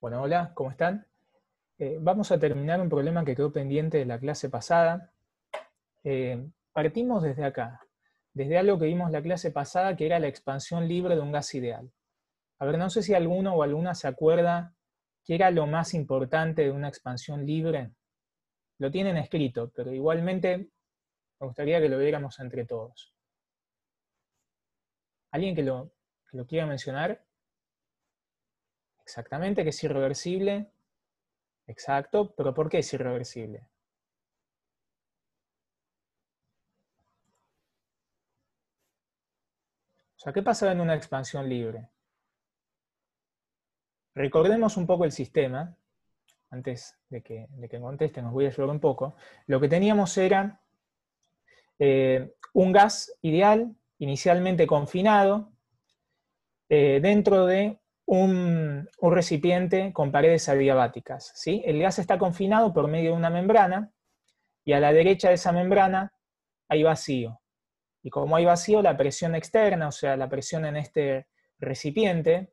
Bueno, hola, ¿cómo están? Vamos a terminar un problema que quedó pendiente de la clase pasada. Partimos desde acá, desde algo que vimos la clase pasada, que era la expansión libre de un gas ideal. A ver, no sé si alguno o alguna se acuerda qué era lo más importante de una expansión libre. Lo tienen escrito, pero igualmente me gustaría que lo viéramos entre todos. ¿Alguien que lo quiera mencionar? Exactamente, que es irreversible. Exacto, pero ¿por qué es irreversible? O sea, ¿qué pasa en una expansión libre? Recordemos un poco el sistema, antes de que contesten, os voy a ayudar un poco. Lo que teníamos era un gas ideal, inicialmente confinado, dentro de un recipiente con paredes adiabáticas, ¿sí? El gas está confinado por medio de una membrana, y a la derecha de esa membrana hay vacío. Y como hay vacío, la presión externa, o sea, la presión en este recipiente,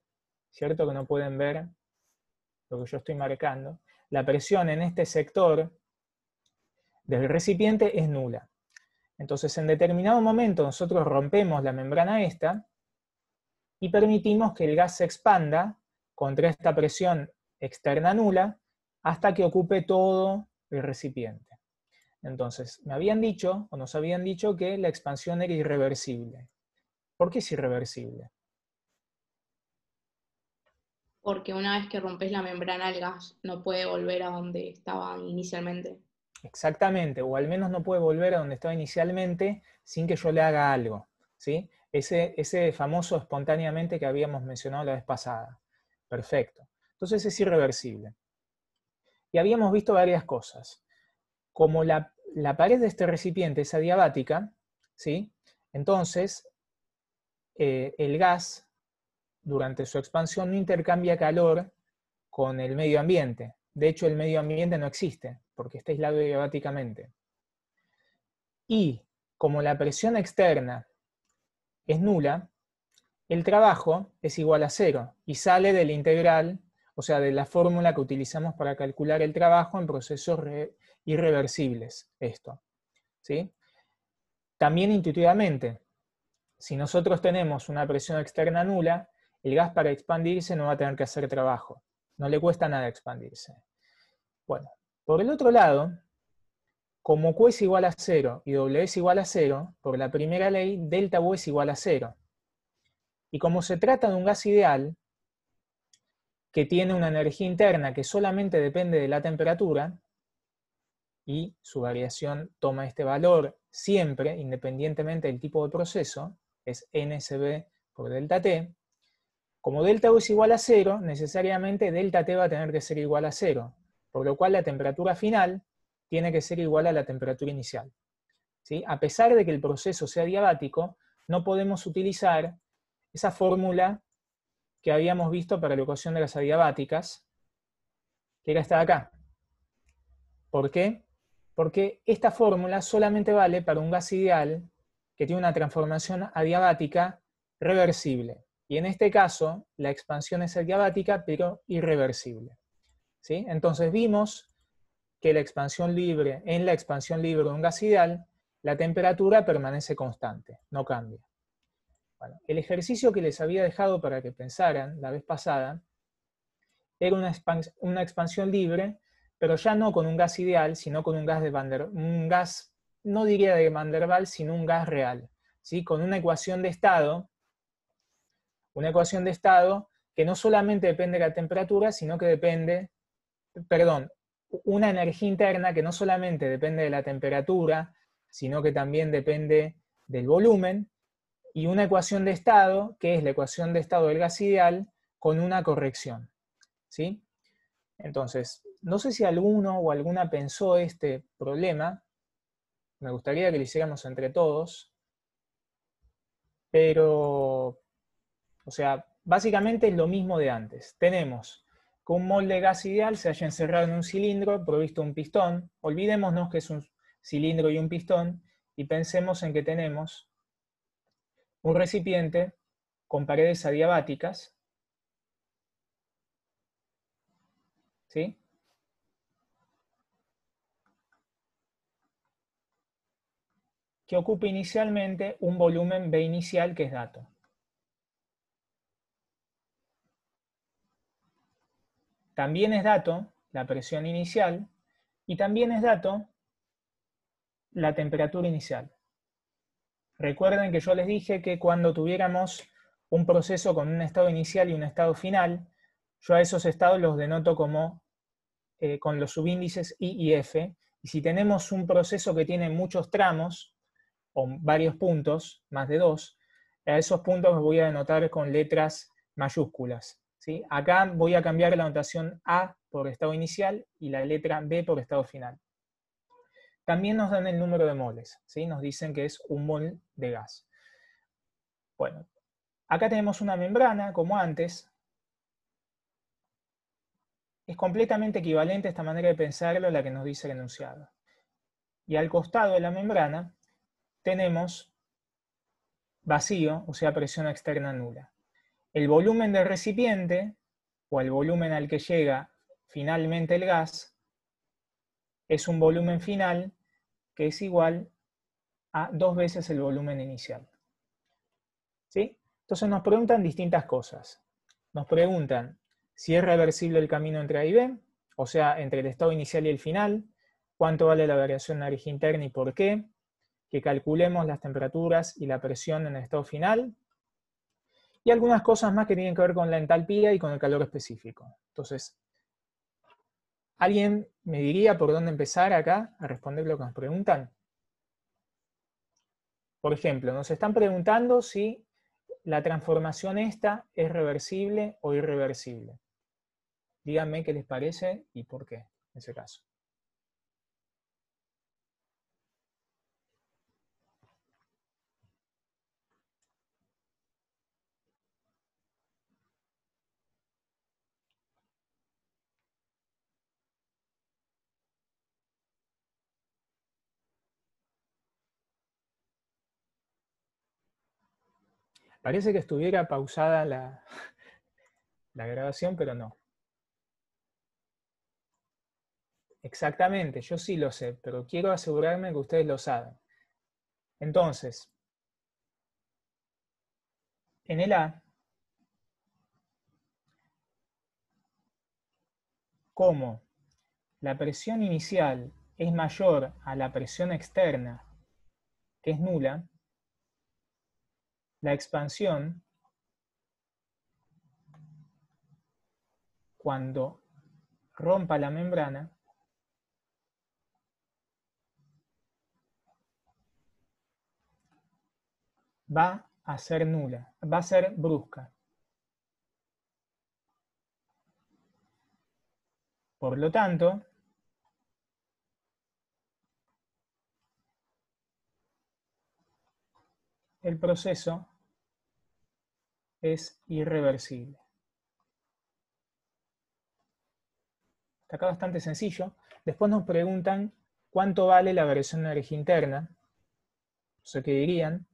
¿cierto? Que no pueden ver lo que yo estoy marcando, la presión en este sector del recipiente es nula. Entonces, en determinado momento nosotros rompemos la membrana esta y permitimos que el gas se expanda contra esta presión externa nula hasta que ocupe todo el recipiente. Entonces, me habían dicho, o nos habían dicho, que la expansión era irreversible. ¿Por qué es irreversible? Porque una vez que rompes la membrana, el gas no puede volver a donde estaba inicialmente. Exactamente, o al menos no puede volver a donde estaba inicialmente sin que yo le haga algo, ¿sí? Ese famoso espontáneamente que habíamos mencionado la vez pasada. Perfecto. Entonces es irreversible. Y habíamos visto varias cosas. Como la pared de este recipiente es adiabática, ¿sí? Entonces el gas, durante su expansión, no intercambia calor con el medio ambiente. De hecho, el medio ambiente no existe, porque está aislado adiabáticamente. Y como la presión externa es nula, el trabajo es igual a cero y sale del integral, o sea, de la fórmula que utilizamos para calcular el trabajo en procesos irreversibles. Esto, ¿sí? También intuitivamente, si nosotros tenemos una presión externa nula, el gas para expandirse no va a tener que hacer trabajo. No le cuesta nada expandirse. Bueno, por el otro lado, como Q es igual a 0 y W es igual a 0, por la primera ley, delta U es igual a 0. Y como se trata de un gas ideal, que tiene una energía interna que solamente depende de la temperatura, y su variación toma este valor siempre, independientemente del tipo de proceso, es NSB por delta T, como delta U es igual a 0, necesariamente delta T va a tener que ser igual a 0, por lo cual la temperatura final tiene que ser igual a la temperatura inicial. ¿Sí? A pesar de que el proceso sea diabático, no podemos utilizar esa fórmula que habíamos visto para la ecuación de las adiabáticas, que era esta de acá. ¿Por qué? Porque esta fórmula solamente vale para un gas ideal que tiene una transformación adiabática reversible. Y en este caso, la expansión es adiabática, pero irreversible. ¿Sí? Entonces vimos que en la expansión libre de un gas ideal, la temperatura permanece constante, no cambia. Bueno, el ejercicio que les había dejado para que pensaran la vez pasada era una expansión libre, pero ya no con un gas ideal, sino con un gas, no diría de Van der Waals, sino un gas real, ¿sí? Con una ecuación de estado que no solamente depende de la temperatura, sino que depende, perdón, una energía interna que no solamente depende de la temperatura, sino que también depende del volumen, y una ecuación de estado, que es la ecuación de estado del gas ideal, con una corrección, ¿sí? Entonces, no sé si alguno o alguna pensó este problema, me gustaría que lo hiciéramos entre todos, pero, o sea, básicamente es lo mismo de antes. Tenemos que un molde de gas ideal se haya encerrado en un cilindro provisto de un pistón. Olvidémonos que es un cilindro y un pistón y pensemos en que tenemos un recipiente con paredes adiabáticas ¿sí? Que ocupa inicialmente un volumen B inicial que es dato. También es dato la presión inicial y también es dato la temperatura inicial. Recuerden que yo les dije que cuando tuviéramos un proceso con un estado inicial y un estado final, yo a esos estados los denoto como con los subíndices I y F. Y si tenemos un proceso que tiene muchos tramos, o varios puntos, más de 2, a esos puntos los voy a denotar con letras mayúsculas, ¿sí? Acá voy a cambiar la notación A por estado inicial y la letra B por estado final. También nos dan el número de moles, ¿sí? Nos dicen que es un mol de gas. Bueno, acá tenemos una membrana, como antes. Es completamente equivalente esta manera de pensarlo a la que nos dice el enunciado. Y al costado de la membrana tenemos vacío, o sea, presión externa nula. El volumen del recipiente, o el volumen al que llega finalmente el gas, es un volumen final que es igual a 2 veces el volumen inicial. ¿Sí? Entonces nos preguntan distintas cosas. Nos preguntan si es reversible el camino entre A y B, o sea, entre el estado inicial y el final, cuánto vale la variación de nariz interna y por qué, que calculemos las temperaturas y la presión en el estado final, y algunas cosas más que tienen que ver con la entalpía y con el calor específico. Entonces, ¿alguien me diría por dónde empezar acá a responder lo que nos preguntan? Por ejemplo, nos están preguntando si la transformación esta es reversible o irreversible. Díganme qué les parece y por qué, en ese caso. Parece que estuviera pausada la grabación, pero no. Exactamente, yo sí lo sé, pero quiero asegurarme que ustedes lo saben. Entonces, en el A, como la presión inicial es mayor a la presión externa, que es nula, la expansión, cuando rompa la membrana, va a ser nula, va a ser brusca. Por lo tanto, el proceso es irreversible. Está acá bastante sencillo. Después nos preguntan cuánto vale la variación de energía interna. No sé qué dirían.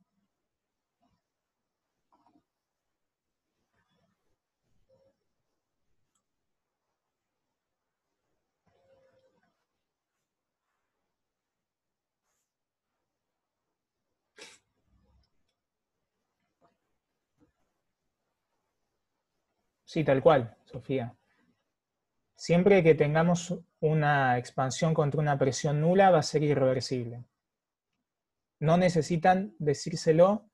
Sí, tal cual, Sofía. Siempre que tengamos una expansión contra una presión nula va a ser irreversible. No necesitan decírselo,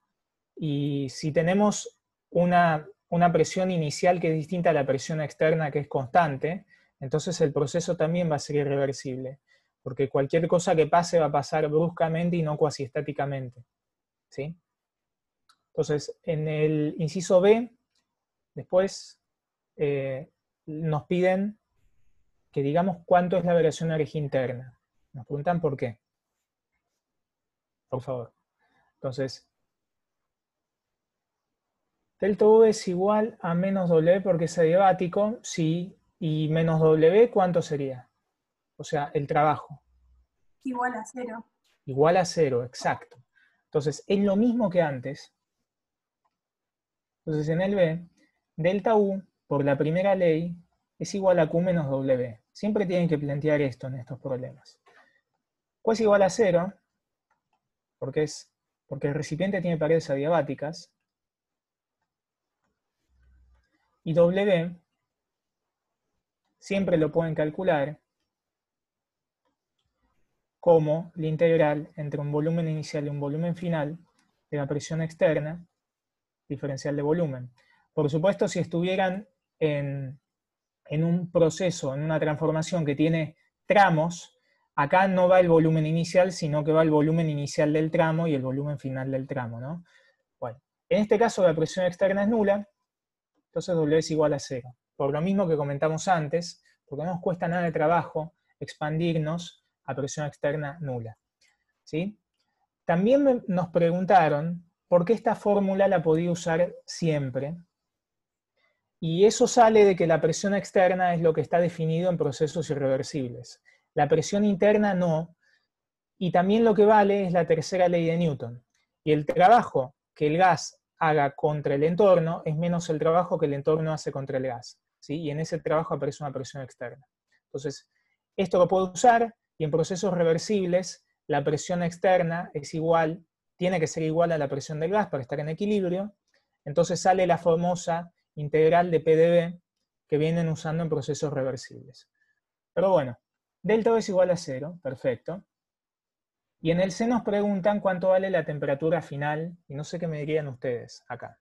y si tenemos una presión inicial que es distinta a la presión externa que es constante, entonces el proceso también va a ser irreversible, porque cualquier cosa que pase va a pasar bruscamente y no cuasi estáticamente. ¿Sí? Entonces, en el inciso B, después nos piden que digamos cuánto es la variación de energía interna. Nos preguntan por qué. Por favor. Entonces, delta V es igual a menos W porque es adiabático, sí, y menos W, ¿cuánto sería? O sea, el trabajo. Igual a 0. Igual a 0, exacto. Entonces, es lo mismo que antes. Entonces, en el B, delta U, por la primera ley, es igual a Q menos W. Siempre tienen que plantear esto en estos problemas. Q es igual a 0, porque el recipiente tiene paredes adiabáticas, y W siempre lo pueden calcular como la integral entre un volumen inicial y un volumen final de la presión externa diferencial de volumen. Por supuesto, si estuvieran en un proceso, en una transformación que tiene tramos, acá no va el volumen inicial, sino que va el volumen inicial del tramo y el volumen final del tramo, ¿no? Bueno, en este caso la presión externa es nula, entonces W es igual a 0. Por lo mismo que comentamos antes, porque no nos cuesta nada de trabajo expandirnos a presión externa nula, ¿sí? También nos preguntaron por qué esta fórmula la podía usar siempre. Y eso sale de que la presión externa es lo que está definido en procesos irreversibles. La presión interna no. Y también lo que vale es la tercera ley de Newton. Y el trabajo que el gas haga contra el entorno es menos el trabajo que el entorno hace contra el gas, ¿sí? Y en ese trabajo aparece una presión externa. Entonces, esto lo puedo usar, y en procesos reversibles la presión externa es igual, tiene que ser igual a la presión del gas para estar en equilibrio. Entonces sale la famosa integral de PdV que vienen usando en procesos reversibles. Pero bueno, delta V es igual a 0, perfecto. Y en el C nos preguntan cuánto vale la temperatura final, y no sé qué me dirían ustedes acá.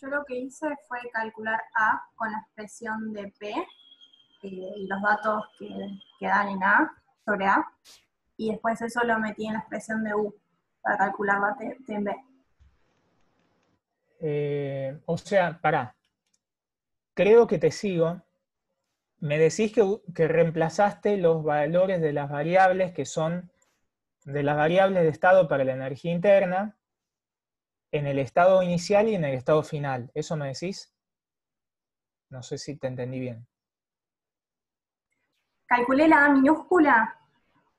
Yo lo que hice fue calcular A con la expresión de P y los datos que dan en A sobre A, y después eso lo metí en la expresión de U para calcular la T en B. O sea, pará. Creo que te sigo. Me decís que reemplazaste los valores de las variables que son de las variables de estado para la energía interna en el estado inicial y en el estado final. ¿Eso me decís? No sé si te entendí bien. Calculé la A minúscula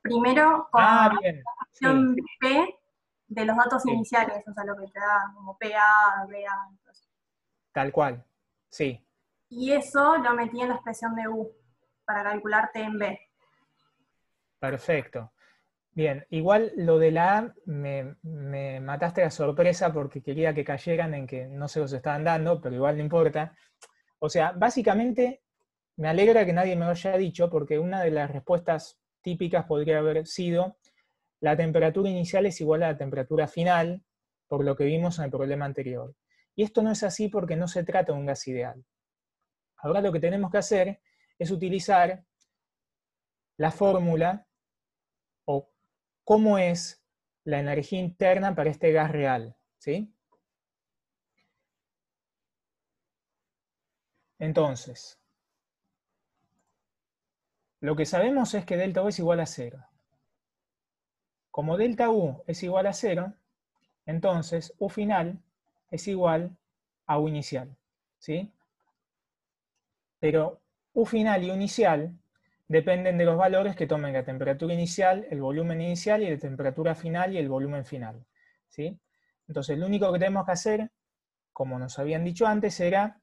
primero con la Bien. expresión Sí. P de los datos Sí. iniciales, o sea, lo que te da como PA, BA. Entonces. Tal cual. Sí. Y eso lo metí en la expresión de U para calcular T en B. Perfecto. Bien, igual lo de la A me mataste la sorpresa porque quería que cayeran en que no se los estaban dando, pero igual no importa. O sea, básicamente me alegra que nadie me lo haya dicho porque una de las respuestas típicas podría haber sido la temperatura inicial es igual a la temperatura final, por lo que vimos en el problema anterior. Y esto no es así porque no se trata de un gas ideal. Ahora lo que tenemos que hacer es utilizar la fórmula o cómo es la energía interna para este gas real, ¿sí? Entonces, lo que sabemos es que delta U es igual a 0. Como delta U es igual a 0, entonces U final es igual a U inicial, ¿sí? Pero U final y U inicial dependen de los valores que tomen la temperatura inicial, el volumen inicial y la temperatura final y el volumen final, ¿sí? Entonces, lo único que tenemos que hacer, como nos habían dicho antes, era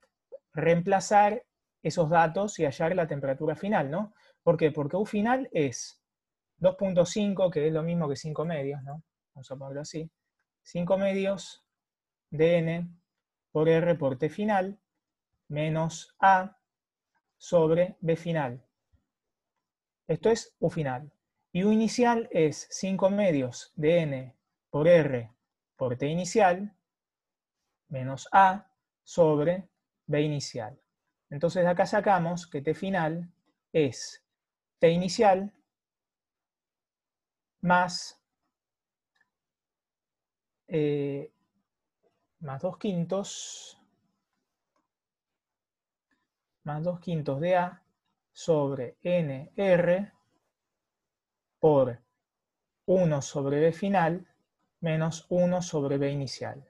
reemplazar esos datos y hallar la temperatura final, ¿no? ¿Por qué? Porque U final es 2.5, que es lo mismo que 5 medios, ¿no? Vamos a ponerlo así. 5 medios de N por R por T final menos A sobre B final. Esto es U final. Y U inicial es 5 medios de N por R por T inicial menos A sobre B inicial. Entonces de acá sacamos que T final es T inicial más 2 quintos de A sobre NR por 1 sobre B final menos 1 sobre B inicial.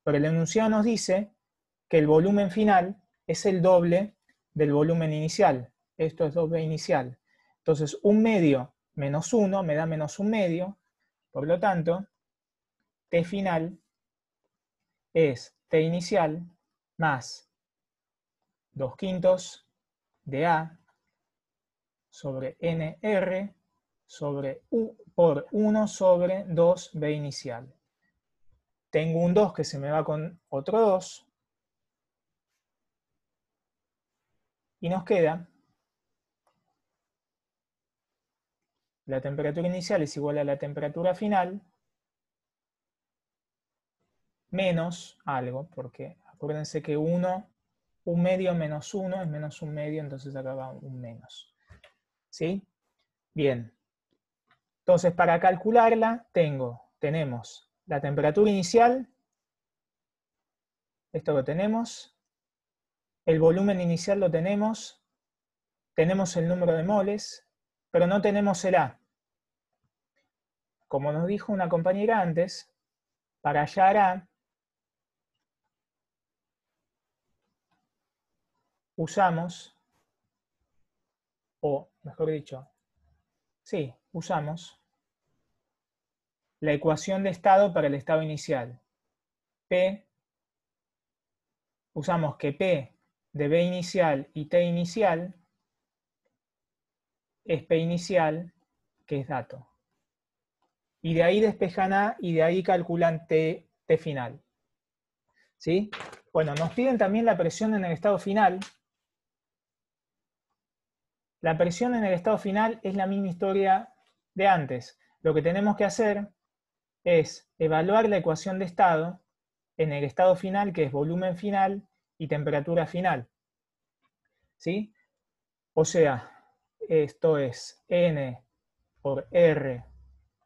Pero el enunciado nos dice que el volumen final es el doble del volumen inicial. Esto es 2B inicial. Entonces, 1 medio menos 1 me da menos 1 medio. Por lo tanto, T final es T inicial más 2/5 de A sobre NR sobre U por 1 sobre 2B inicial. Tengo un 2 que se me va con otro 2. Y nos queda la temperatura inicial es igual a la temperatura final menos algo, porque acuérdense que 1 medio menos 1 es menos 1 medio, entonces acá va un menos. ¿Sí? Bien. Entonces, para calcularla, tenemos la temperatura inicial, esto lo tenemos, el volumen inicial lo tenemos el número de moles, pero no tenemos el A. Como nos dijo una compañera antes, para hallar A, usamos, o mejor dicho, sí, usamos la ecuación de estado para el estado inicial. P, usamos que P de B inicial y T inicial es P inicial, que es dato. Y de ahí despejan A y de ahí calculan T final. ¿Sí? Bueno, nos piden también la presión en el estado final. La presión en el estado final es la misma historia de antes. Lo que tenemos que hacer es evaluar la ecuación de estado en el estado final, que es volumen final y temperatura final. ¿Sí? O sea, esto es N por R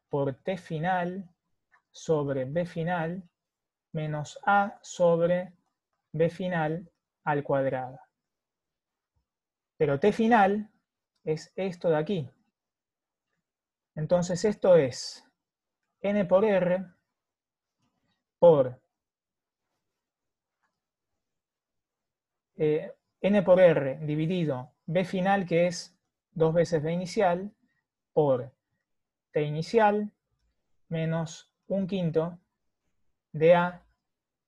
por T final sobre B final menos A sobre B final al cuadrado. Pero T final es esto de aquí. Entonces esto es N por R por N por R dividido B final, que es 2 veces B inicial, por T inicial menos 1/5 de A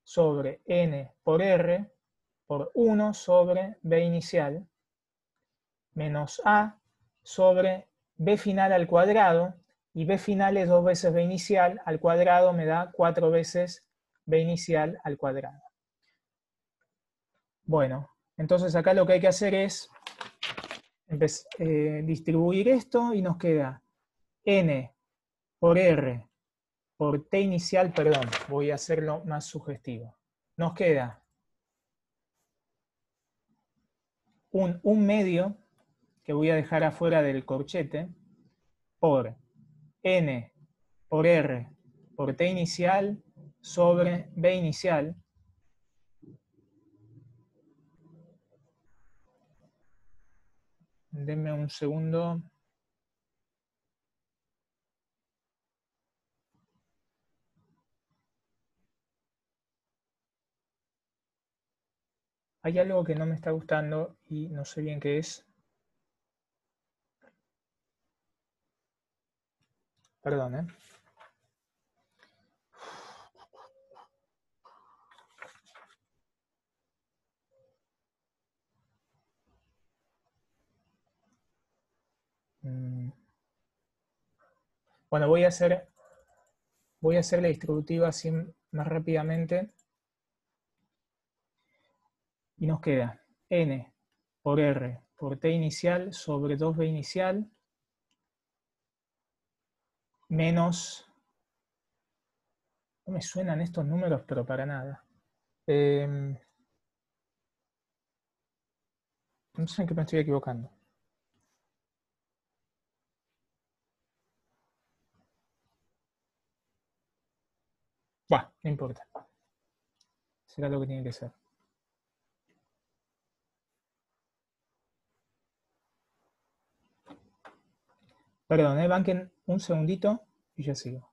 sobre N por R por 1 sobre B inicial menos A sobre B final al cuadrado, y B final es 2 veces B inicial al cuadrado, me da 4 veces B inicial al cuadrado. Bueno, entonces acá lo que hay que hacer es distribuir esto y nos queda N por R por T inicial, perdón, voy a hacerlo más sugestivo. Nos queda un medio, que voy a dejar afuera del corchete, por N por R por T inicial sobre B inicial. Denme un segundo. Hay algo que no me está gustando y no sé bien qué es. Perdón, ¿eh? Bueno, voy a hacer la distributiva así más rápidamente. Y nos queda N por R por T inicial sobre 2B inicial menos... No me suenan estos números, pero para nada. No sé en qué me estoy equivocando. Bueno, no importa. Será lo que tiene que ser. Perdón, banquen un segundito y ya sigo.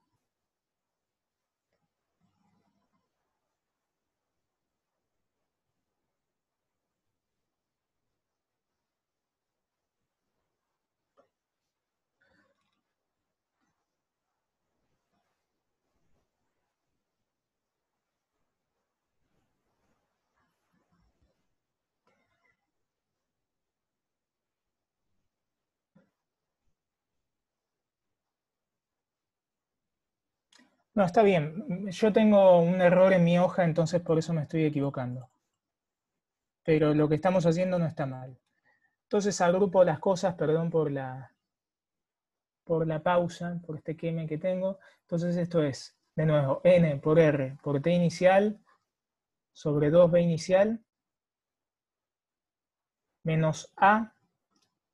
No, está bien. Yo tengo un error en mi hoja, entonces por eso me estoy equivocando. Pero lo que estamos haciendo no está mal. Entonces agrupo las cosas, perdón por la pausa, por este queme que tengo. Entonces esto es, de nuevo, n por r por t inicial sobre 2b inicial menos a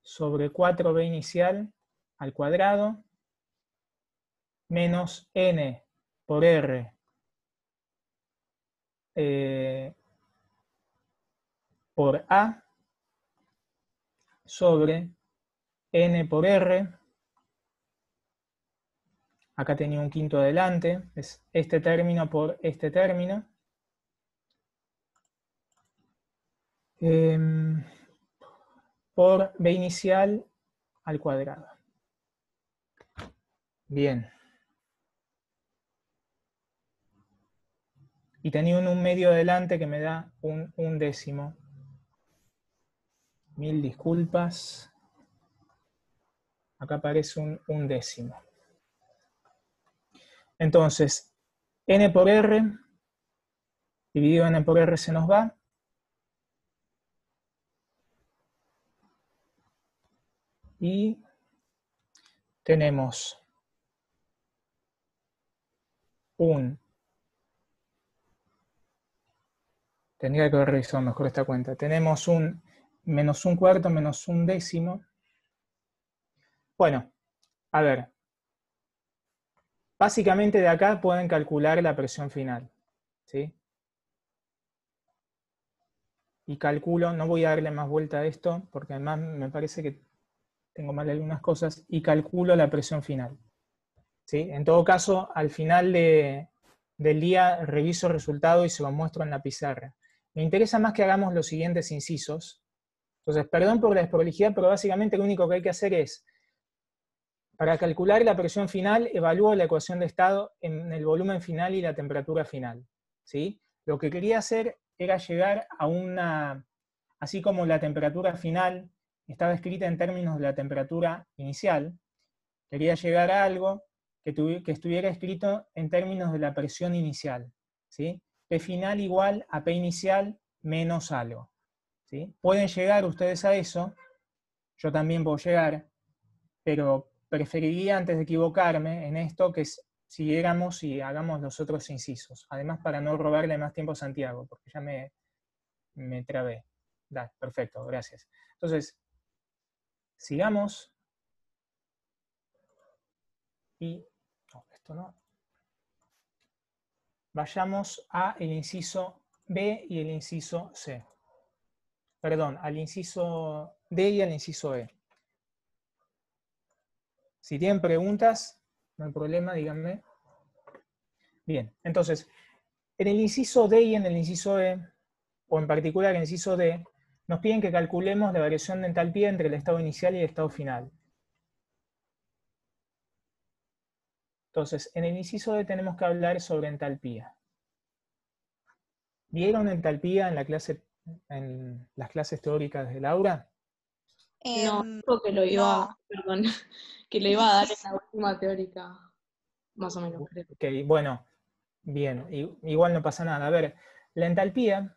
sobre 4b inicial al cuadrado menos n por r por a sobre n por r. Acá tenía un quinto adelante, es este término por este término. Por b inicial al cuadrado. Bien. Y tenía un medio adelante que me da un décimo. Mil disculpas. Acá aparece un décimo. Entonces, n por r, dividido n por r se nos va. Y tenemos tendría que haber revisado mejor esta cuenta. Tenemos un menos un cuarto menos un décimo. Bueno, a ver. Básicamente de acá pueden calcular la presión final, ¿sí? Y calculo, no voy a darle más vuelta a esto, porque además me parece que tengo mal algunas cosas, y calculo la presión final, ¿sí? En todo caso, al final del día reviso el resultado y se lo muestro en la pizarra. Me interesa más que hagamos los siguientes incisos. Entonces, perdón por la desprolijidad, pero básicamente lo único que hay que hacer es, para calcular la presión final, evalúo la ecuación de estado en el volumen final y la temperatura final, ¿sí? Lo que quería hacer era llegar a una, así como la temperatura final estaba escrita en términos de la temperatura inicial, quería llegar a algo que estuviera escrito en términos de la presión inicial, ¿sí? P final igual a P inicial menos algo, ¿sí? Pueden llegar ustedes a eso, yo también puedo llegar, pero preferiría, antes de equivocarme en esto, que siguiéramos y hagamos los otros incisos. Además, para no robarle más tiempo a Santiago, porque ya me trabé. Perfecto, gracias. Entonces, sigamos. Y, no, esto no. Vayamos al inciso B y el inciso C. Perdón, al inciso D y al inciso E. Si tienen preguntas, no hay problema, díganme. Bien, entonces, en el inciso D y en el inciso E, o en particular en el inciso D, nos piden que calculemos la variación de entalpía entre el estado inicial y el estado final. Entonces, en el inciso D tenemos que hablar sobre entalpía. ¿Vieron entalpía en las clases teóricas de Laura? No, dijo que lo iba, perdón, que lo iba a dar en la última teórica, más o menos, creo. Okay, bueno, bien, igual no pasa nada. A ver, la entalpía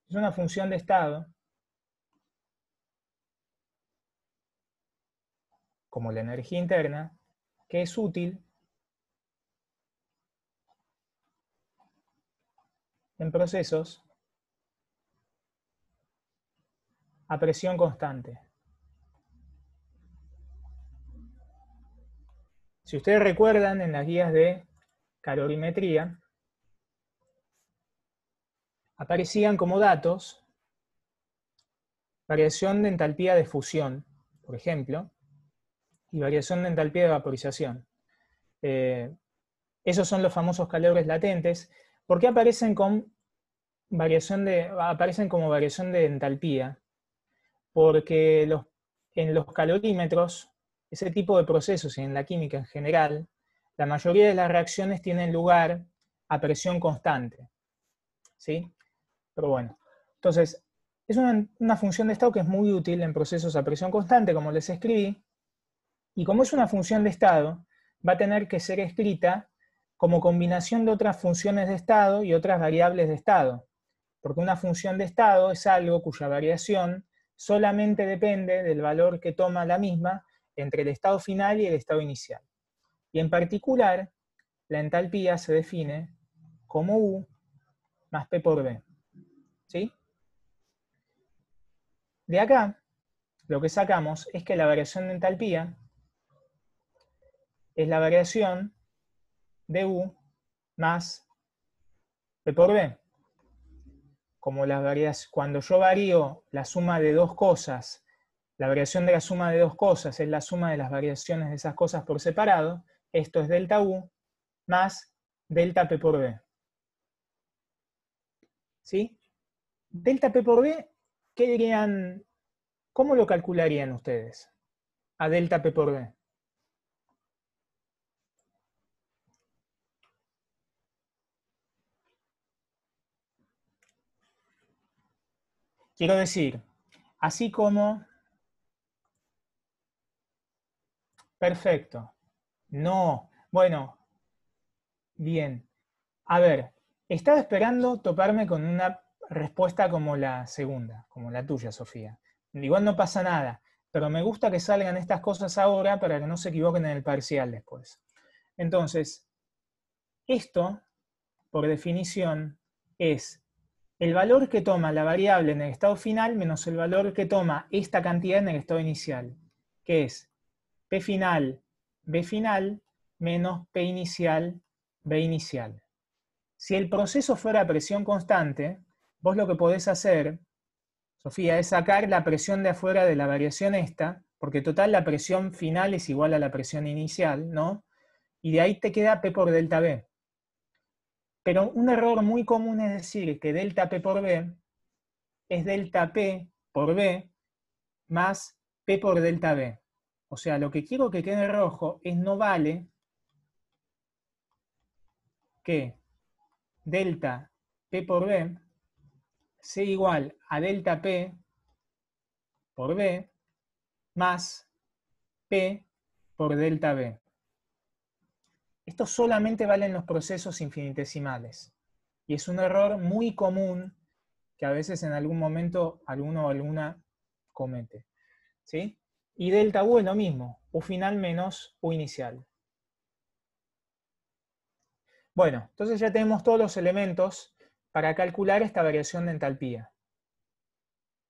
es una función de estado, como la energía interna, que es útil en procesos a presión constante. Si ustedes recuerdan, en las guías de calorimetría, aparecían como datos variación de entalpía de fusión, por ejemplo, y variación de entalpía de vaporización. Esos son los famosos calores latentes. ¿Por qué aparecen como variación de entalpía? Porque en los calorímetros, ese tipo de procesos y en la química en general, la mayoría de las reacciones tienen lugar a presión constante, ¿sí? Pero bueno, entonces, es una función de estado que es muy útil en procesos a presión constante, como les escribí, y como es una función de estado, va a tener que ser escrita como combinación de otras funciones de estado y otras variables de estado. Porque una función de estado es algo cuya variación solamente depende del valor que toma la misma entre el estado final y el estado inicial. Y en particular, la entalpía se define como U más P por B. ¿Sí? De acá, lo que sacamos es que la variación de entalpía es la variación de U más P por B. Como cuando yo varío la suma de dos cosas, la variación de la suma de dos cosas es la suma de las variaciones de esas cosas por separado, esto es delta U más delta P por B. ¿Sí? Delta P por B, ¿qué dirían? ¿Cómo lo calcularían ustedes? A delta P por B. Quiero decir, así como... Perfecto. No. Bueno, bien. A ver, estaba esperando toparme con una respuesta como la segunda, como la tuya, Sofía. Igual no pasa nada, pero me gusta que salgan estas cosas ahora para que no se equivoquen en el parcial después. Entonces, esto, por definición, es el valor que toma la variable en el estado final menos el valor que toma esta cantidad en el estado inicial, que es P final, B final, menos P inicial, B inicial. Si el proceso fuera a presión constante, vos lo que podés hacer, Sofía, es sacar la presión de afuera de la variación esta, porque total la presión final es igual a la presión inicial, ¿no? Y de ahí te queda P por delta B. Pero un error muy común es decir que delta P por B es delta P por B más P por delta B. O sea, lo que quiero que quede rojo es no vale que delta P por B sea igual a delta P por B más P por delta B. Esto solamente vale en los procesos infinitesimales. Y es un error muy común que a veces en algún momento alguno o alguna comete. ¿Sí? Y delta U es lo mismo, U final menos U inicial. Bueno, entonces ya tenemos todos los elementos para calcular esta variación de entalpía.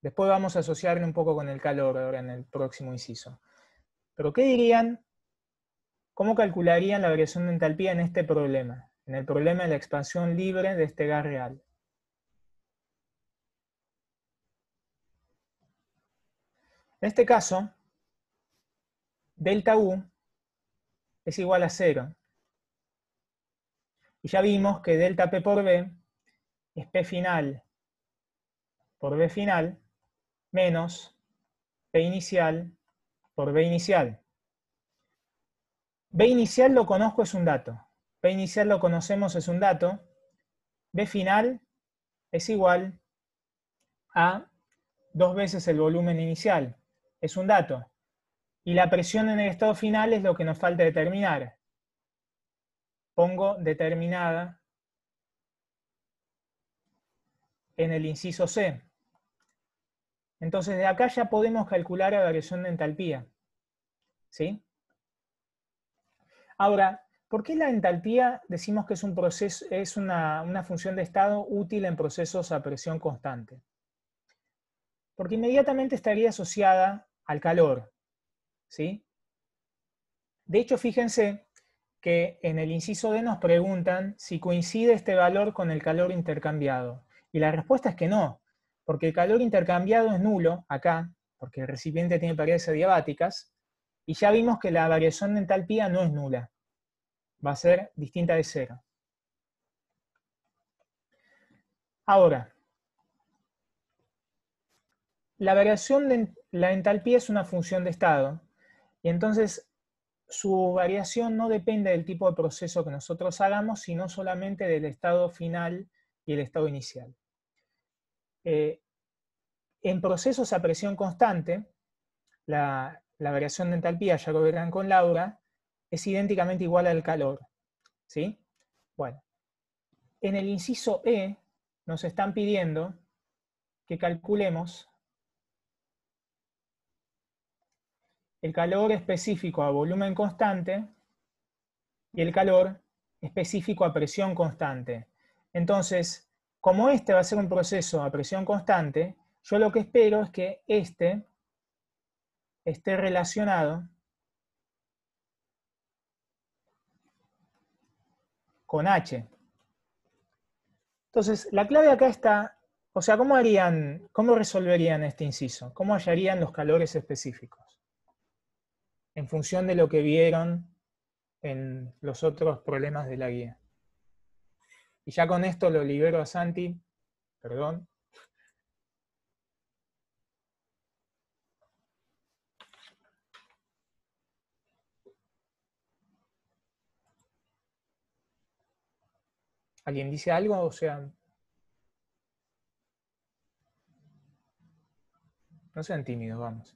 Después vamos a asociarle un poco con el calor ahora en el próximo inciso. Pero ¿qué dirían? ¿Cómo calcularían la variación de entalpía en este problema? En el problema de la expansión libre de este gas real. En este caso, delta U es igual a 0. Y ya vimos que delta P por B es P final por B final menos P inicial por B inicial. B inicial lo conozco, es un dato. P inicial lo conocemos, es un dato. B final es igual a 2 veces el volumen inicial. Es un dato. Y la presión en el estado final es lo que nos falta determinar. Pongo determinada en el inciso C. Entonces de acá ya podemos calcular la variación de entalpía. ¿Sí? Ahora, ¿por qué la entalpía decimos que es un proceso, es una función de estado útil en procesos a presión constante? Porque inmediatamente estaría asociada al calor. ¿Sí? De hecho, fíjense que en el inciso D nos preguntan si coincide este valor con el calor intercambiado. Y la respuesta es que no, porque el calor intercambiado es nulo acá, porque el recipiente tiene paredes adiabáticas, y ya vimos que la variación de entalpía no es nula. Va a ser distinta de 0. Ahora, la variación de la entalpía es una función de estado, y entonces su variación no depende del tipo de proceso que nosotros hagamos, sino solamente del estado final y el estado inicial. En procesos a presión constante, la variación de entalpía, ya lo verán con Laura, es idénticamente igual al calor. ¿Sí? Bueno, en el inciso E nos están pidiendo que calculemos el calor específico a volumen constante y el calor específico a presión constante. Entonces, como este va a ser un proceso a presión constante, yo lo que espero es que este esté relacionado con H. Entonces, la clave acá está, o sea, ¿cómo resolverían este inciso? ¿Cómo hallarían los calores específicos? En función de lo que vieron en los otros problemas de la guía. Y ya con esto lo libero a Santi, perdón. ¿Alguien dice algo? O sea, no sean tímidos, vamos.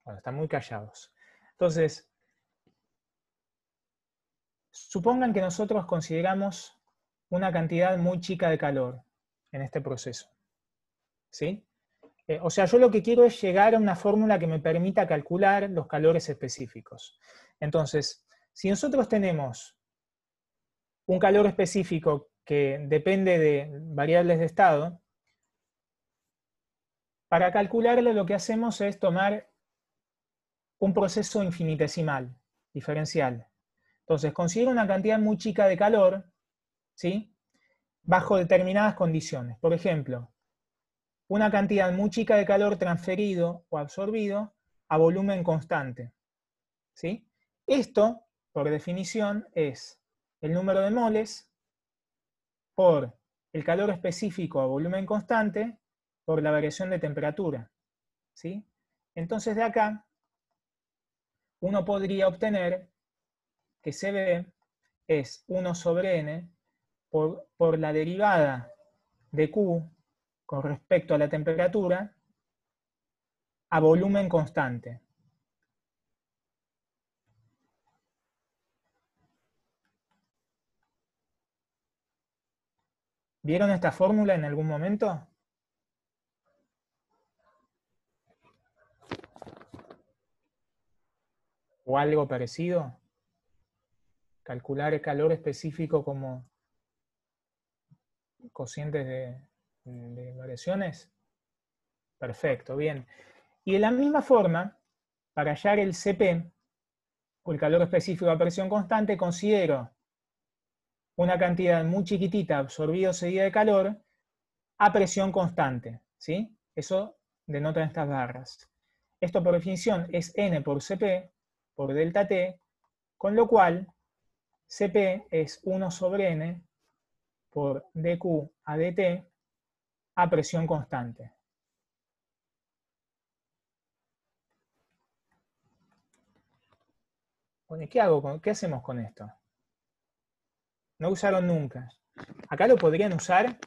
Bueno, están muy callados. Entonces, supongan que nosotros consideramos una cantidad muy chica de calor en este proceso. ¿Sí? O sea, yo lo que quiero es llegar a una fórmula que me permita calcular los calores específicos. Entonces, si nosotros tenemos un calor específico que depende de variables de estado, para calcularlo lo que hacemos es tomar un proceso infinitesimal, diferencial. Entonces, considero una cantidad muy chica de calor, ¿sí?, bajo determinadas condiciones. Por ejemplo, una cantidad muy chica de calor transferido o absorbido a volumen constante, ¿sí? Esto, por definición, es el número de moles por el calor específico a volumen constante por la variación de temperatura, ¿sí? Entonces de acá uno podría obtener que CB es 1 sobre N por la derivada de Q con respecto a la temperatura a volumen constante. ¿Vieron esta fórmula en algún momento? ¿O algo parecido? Calcular el calor específico como cocientes de variaciones. Perfecto, bien. Y de la misma forma, para hallar el CP, o el calor específico a presión constante, considero una cantidad muy chiquitita absorbido seguida de calor a presión constante, ¿sí? Eso denota estas barras. Esto por definición es N por Cp por delta T, con lo cual Cp es 1 sobre N por dQ a dt a presión constante. Bueno, ¿qué hacemos con esto? No usaron nunca. Acá lo podrían usar.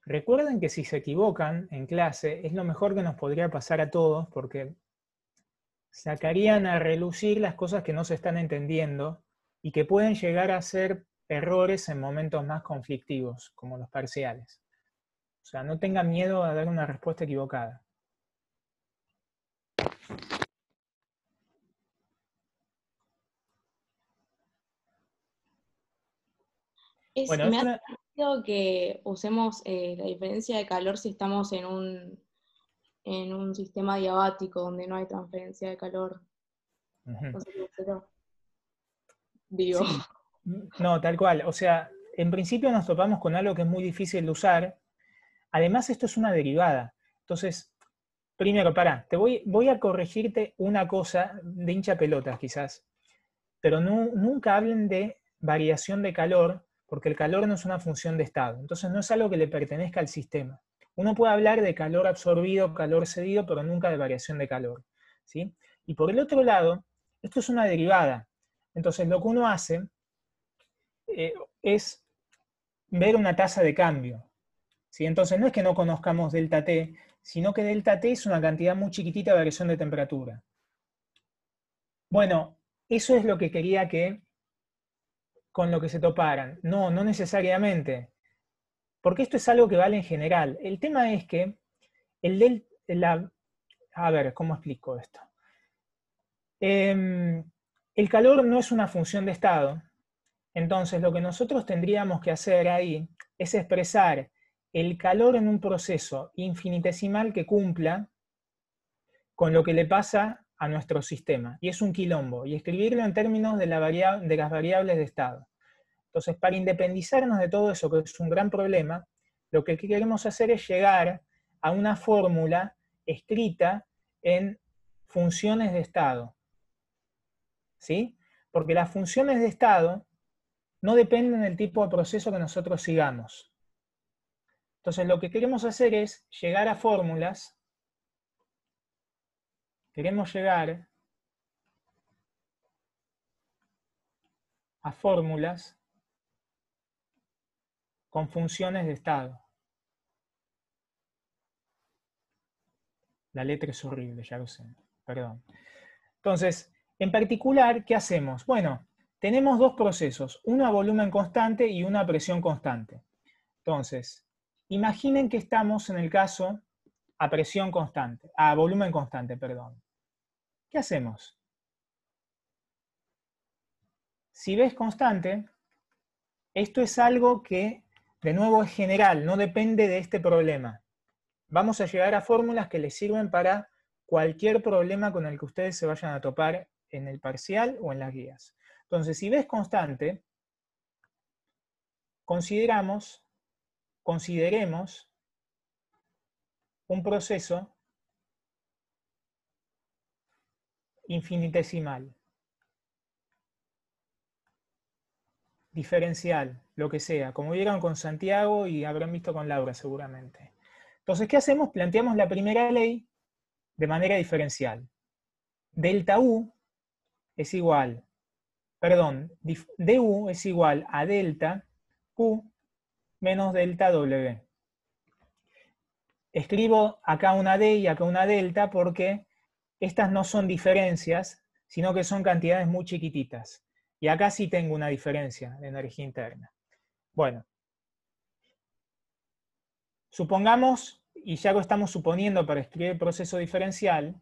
Recuerden que si se equivocan en clase, es lo mejor que nos podría pasar a todos, porque sacarían a relucir las cosas que no se están entendiendo y que pueden llegar a ser errores en momentos más conflictivos, como los parciales. O sea, no tengan miedo a dar una respuesta equivocada. Bueno, me ha parecido que usemos la diferencia de calor si estamos en un sistema diabático donde no hay transferencia de calor. No sé, pero digo. Sí. No, tal cual. O sea, en principio nos topamos con algo que es muy difícil de usar. Además, esto es una derivada. Entonces, primero, voy a corregirte una cosa de hincha pelotas quizás, pero nunca hablen de variación de calor, porque el calor no es una función de estado. Entonces no es algo que le pertenezca al sistema. Uno puede hablar de calor absorbido, calor cedido, pero nunca de variación de calor, ¿sí? Y por el otro lado, esto es una derivada. Entonces lo que uno hace es ver una tasa de cambio, ¿sí? Entonces no es que no conozcamos delta T, sino que delta T es una cantidad muy chiquitita de variación de temperatura. Bueno, eso es lo que quería que con lo que se toparan. No, no necesariamente, porque esto es algo que vale en general. El tema es que a ver, ¿cómo explico esto? El calor no es una función de estado, entonces lo que nosotros tendríamos que hacer ahí es expresar el calor en un proceso infinitesimal que cumpla con lo que le pasa a nuestro sistema, y es un quilombo, y escribirlo en términos de las variables de estado. Entonces, para independizarnos de todo eso, que es un gran problema, lo que queremos hacer es llegar a una fórmula escrita en funciones de estado, ¿sí? Porque las funciones de estado no dependen del tipo de proceso que nosotros sigamos. Entonces, lo que queremos hacer es llegar a fórmulas. Queremos llegar a fórmulas con funciones de estado. La letra es horrible, ya lo sé, perdón. Entonces, en particular, ¿qué hacemos? Bueno, tenemos dos procesos, uno a volumen constante y uno a presión constante. Entonces, imaginen que estamos en el caso a presión constante, a volumen constante, perdón. ¿Qué hacemos? Si ves constante, esto es algo que, de nuevo, es general, no depende de este problema. Vamos a llegar a fórmulas que les sirven para cualquier problema con el que ustedes se vayan a topar en el parcial o en las guías. Entonces, si ves constante, consideremos un proceso infinitesimal, diferencial, lo que sea, como vieron con Santiago y habrán visto con Laura seguramente. Entonces, ¿qué hacemos? Planteamos la primera ley de manera diferencial. Delta U es igual, perdón, du es igual a delta Q menos delta W. Escribo acá una D y acá una delta porque estas no son diferencias, sino que son cantidades muy chiquititas. Y acá sí tengo una diferencia de energía interna. Bueno, supongamos, y ya lo estamos suponiendo para escribir el proceso diferencial,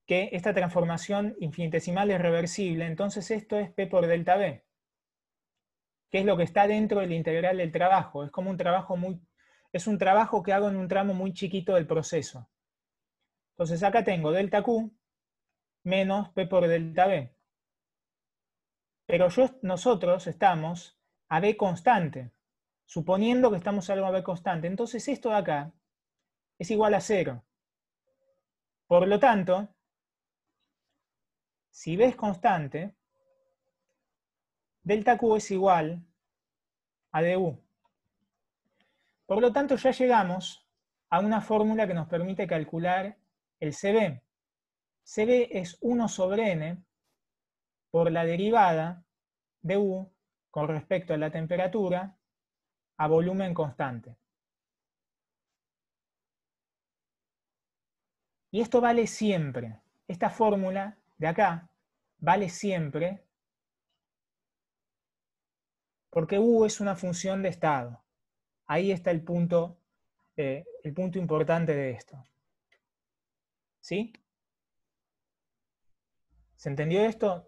que esta transformación infinitesimal es reversible, entonces esto es P por delta B, que es lo que está dentro del integral del trabajo. Es como un trabajo es un trabajo que hago en un tramo muy chiquito del proceso. Entonces acá tengo delta Q menos P por delta B. Pero nosotros estamos a B constante, suponiendo que estamos a B constante. Entonces esto de acá es igual a 0. Por lo tanto, si B es constante, delta Q es igual a du. Por lo tanto, ya llegamos a una fórmula que nos permite calcular el CB. CB es 1 sobre n por la derivada de U con respecto a la temperatura a volumen constante. Y esto vale siempre. Esta fórmula de acá vale siempre porque U es una función de estado. Ahí está el punto importante de esto. ¿Sí? ¿Se entendió esto?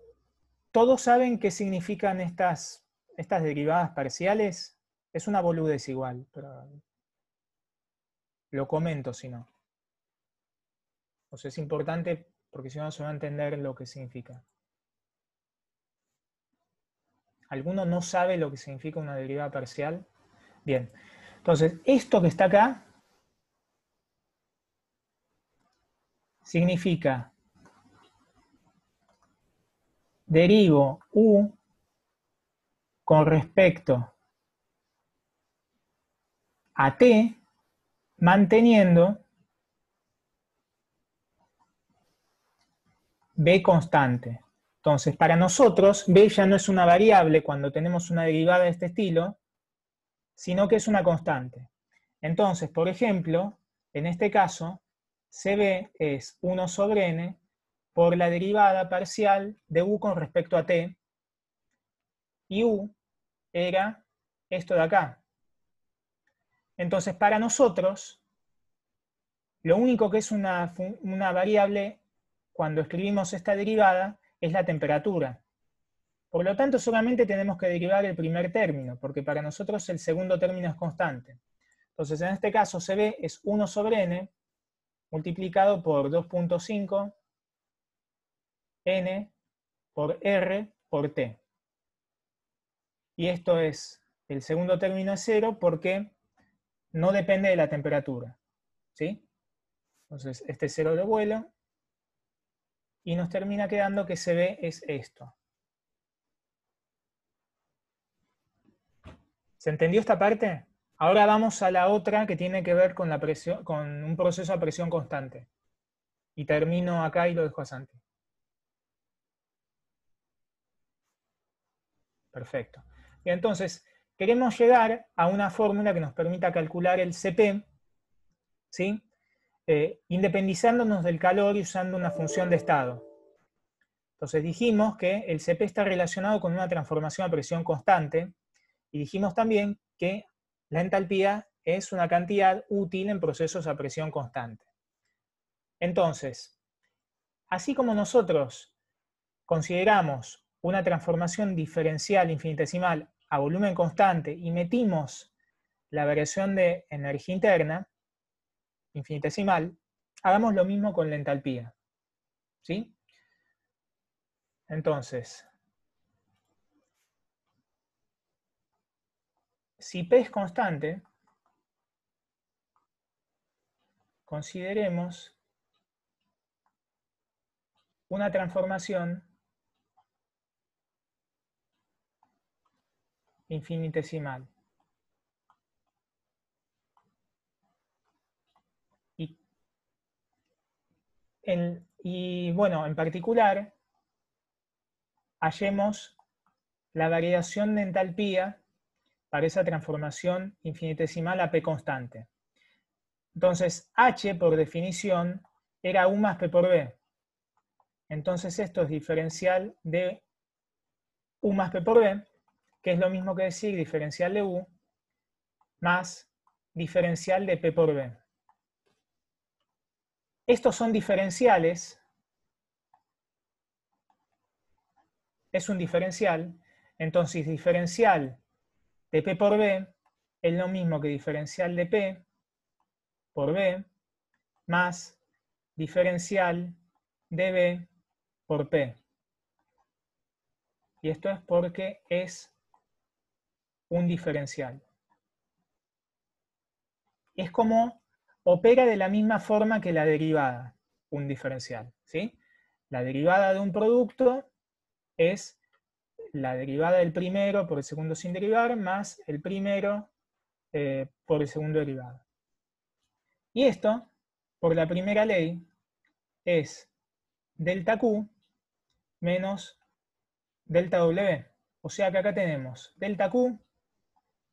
¿Todos saben qué significan estas derivadas parciales? Es una boludez igual, pero lo comento si no. O sea, es importante porque si no se va a entender lo que significa. ¿Alguno no sabe lo que significa una derivada parcial? Bien. Entonces, esto que está acá significa derivo U con respecto a T manteniendo B constante. Entonces, para nosotros, B ya no es una variable cuando tenemos una derivada de este estilo, sino que es una constante. Entonces, por ejemplo, en este caso, CB es 1 sobre n por la derivada parcial de u con respecto a t, y u era esto de acá. Entonces, para nosotros, lo único que es una variable cuando escribimos esta derivada es la temperatura. Por lo tanto, solamente tenemos que derivar el primer término, porque para nosotros el segundo término es constante. Entonces, en este caso, CB es 1 sobre n multiplicado por 2.5 n por r por t. Y esto es, el segundo término es 0 porque no depende de la temperatura. ¿Sí? Entonces, este 0 lo vuelo y nos termina quedando que CB es esto. ¿Se entendió esta parte? Ahora vamos a la otra que tiene que ver con la presión, con un proceso a presión constante. Y termino acá y lo dejo a Santi. Perfecto. Y entonces, queremos llegar a una fórmula que nos permita calcular el CP, ¿sí? Independizándonos del calor y usando una función de estado. Entonces dijimos que el CP está relacionado con una transformación a presión constante, y dijimos también que la entalpía es una cantidad útil en procesos a presión constante. Entonces, así como nosotros consideramos una transformación diferencial infinitesimal a volumen constante y metimos la variación de energía interna infinitesimal, hagamos lo mismo con la entalpía. ¿Sí? Entonces, si P es constante, consideremos una transformación infinitesimal. Y bueno, en particular, hallemos la variación de entalpía para esa transformación infinitesimal a P constante. Entonces, H, por definición, era U más P por B. Entonces, esto es diferencial de U más P por B, que es lo mismo que decir diferencial de U más diferencial de P por B. Estos son diferenciales. Es un diferencial. Entonces, diferencial de P por B es lo mismo que diferencial de P por B más diferencial de B por P. Y esto es porque es un diferencial. Es como opera de la misma forma que la derivada, un diferencial. ¿Sí? La derivada de un producto es la derivada del primero por el segundo sin derivar más el primero por el segundo derivado. Y esto, por la primera ley, es delta Q menos delta W. O sea que acá tenemos delta Q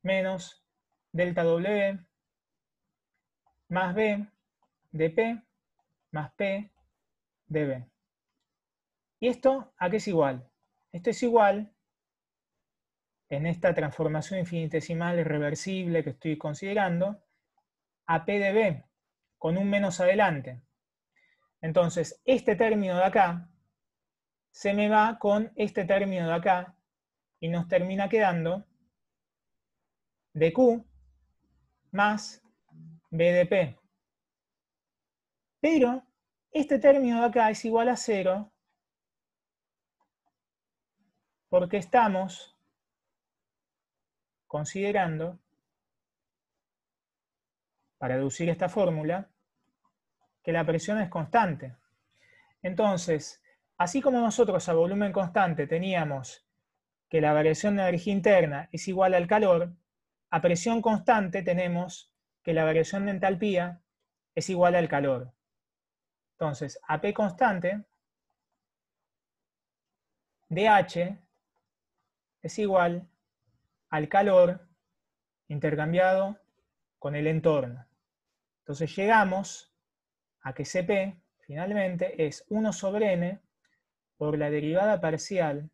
menos delta W más B de P más P de B. ¿Y esto a qué es igual? Esto es igual, en esta transformación infinitesimal irreversible que estoy considerando, a P de B, con un menos adelante. Entonces, este término de acá se me va con este término de acá y nos termina quedando de Q más B de P. Pero este término de acá es igual a 0 porque estamos considerando, para deducir esta fórmula, que la presión es constante. Entonces, así como nosotros a volumen constante teníamos que la variación de energía interna es igual al calor, a presión constante tenemos que la variación de entalpía es igual al calor. Entonces, AP constante de H es igual al calor intercambiado con el entorno. Entonces llegamos a que Cp finalmente es 1 sobre n por la derivada parcial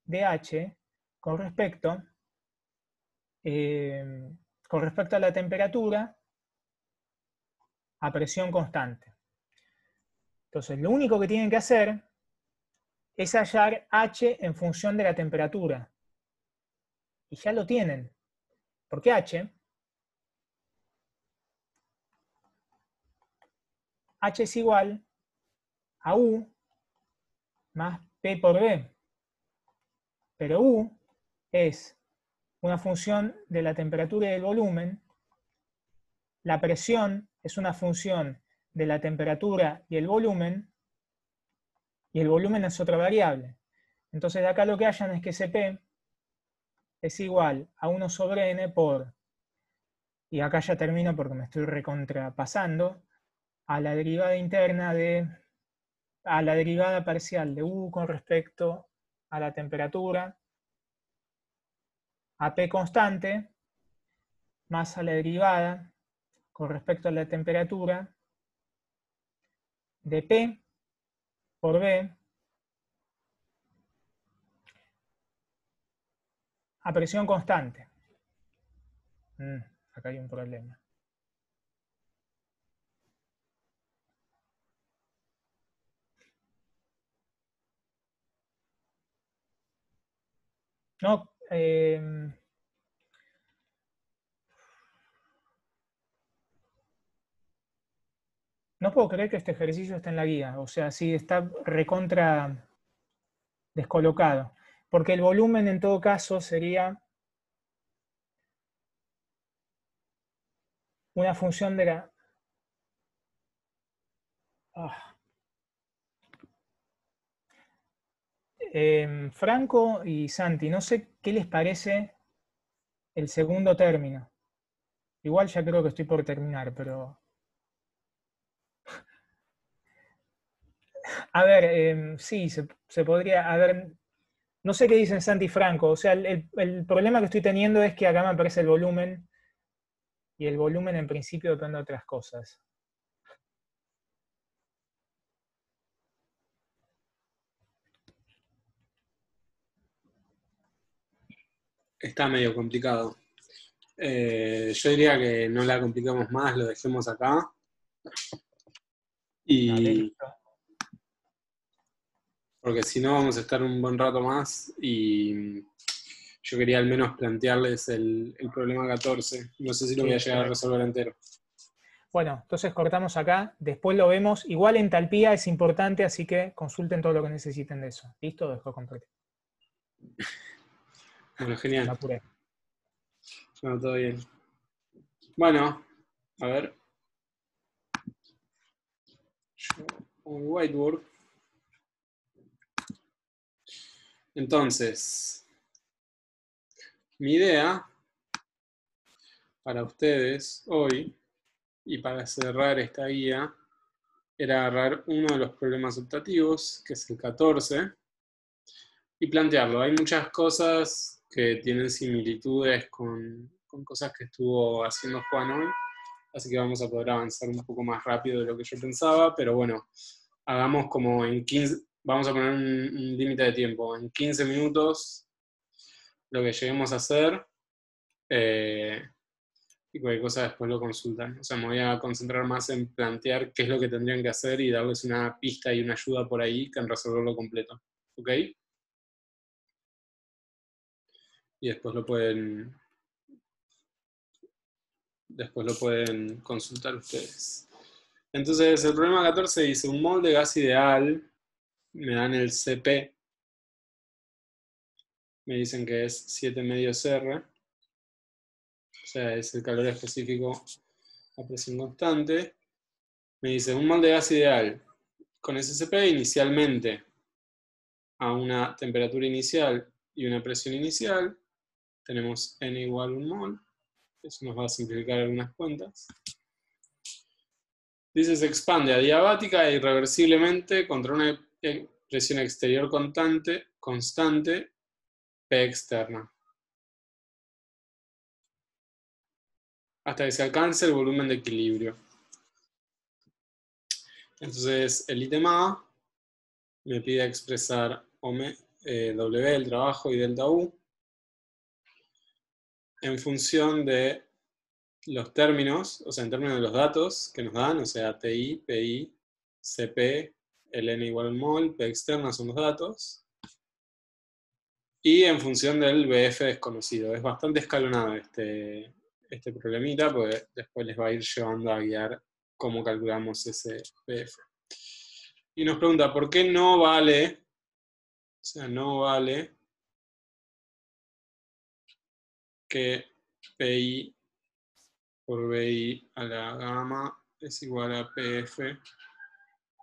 de H con respecto a la temperatura a presión constante. Entonces lo único que tienen que hacer es hallar H en función de la temperatura. Y ya lo tienen. Porque H es igual a U más P por B. Pero U es una función de la temperatura y del volumen. La presión es una función de la temperatura y el volumen es otra variable. Entonces de acá lo que hallan es que Cp es igual a 1 sobre n por, y acá ya termino porque me estoy recontrapasando, a la derivada interna a la derivada parcial de U con respecto a la temperatura, a P constante, más a la derivada con respecto a la temperatura de P por B a presión constante. Acá hay un problema. No, no puedo creer que este ejercicio esté en la guía. O sea, sí, está recontra descolocado. Porque el volumen en todo caso sería una función de la... Franco y Santi, no sé qué les parece el segundo término. Igual ya creo que estoy por terminar, pero... A ver, sí, se podría... A ver, no sé qué dicen Santi y Franco. O sea, el problema que estoy teniendo es que acá me aparece el volumen, y el volumen en principio depende de otras cosas. Está medio complicado. Yo diría que no la complicamos más, lo dejemos acá. Y porque si no vamos a estar un buen rato más y yo quería al menos plantearles el problema 14. No sé si lo voy a llegar a resolver entero. Bueno, entonces cortamos acá, después lo vemos. Igual entalpía es importante, así que consulten todo lo que necesiten de eso. ¿Listo? Dejo completo. Bueno, genial. Me apuré. No, todo bien. Bueno, a ver. Un whiteboard. Entonces, mi idea para ustedes hoy, y para cerrar esta guía, era agarrar uno de los problemas optativos, que es el 14, y plantearlo. Hay muchas cosas que tienen similitudes con cosas que estuvo haciendo Juan hoy, así que vamos a poder avanzar un poco más rápido de lo que yo pensaba, pero bueno, hagamos como en 15, vamos a poner un límite de tiempo, en 15 minutos lo que lleguemos a hacer, y cualquier cosa después lo consultan. O sea, me voy a concentrar más en plantear qué es lo que tendrían que hacer y darles una pista y una ayuda por ahí que en resolverlo completo. ¿Ok? Y después lo pueden consultar ustedes. Entonces, el problema 14 dice, un mol de gas ideal, me dan el Cp, me dicen que es 7 medios R, o sea, es el calor específico a presión constante. Me dice, un mol de gas ideal, con ese Cp inicialmente a una temperatura inicial y una presión inicial, tenemos N igual 1 mol, Eso nos va a simplificar algunas cuentas. Dice, se expande adiabática e irreversiblemente contra una presión exterior constante, P externa, hasta que se alcance el volumen de equilibrio. Entonces, el ítem A me pide expresar W, el trabajo, y delta U, en función de los términos, o sea, en términos de los datos que nos dan, o sea, TI, PI, CP, ln igual al mol, P externa son los datos, y en función del BF desconocido. Es bastante escalonado este problemita, porque después les va a ir llevando a guiar cómo calculamos ese BF. Y nos pregunta, ¿por qué no vale, o sea, no vale que PI por BI a la gamma es igual a PF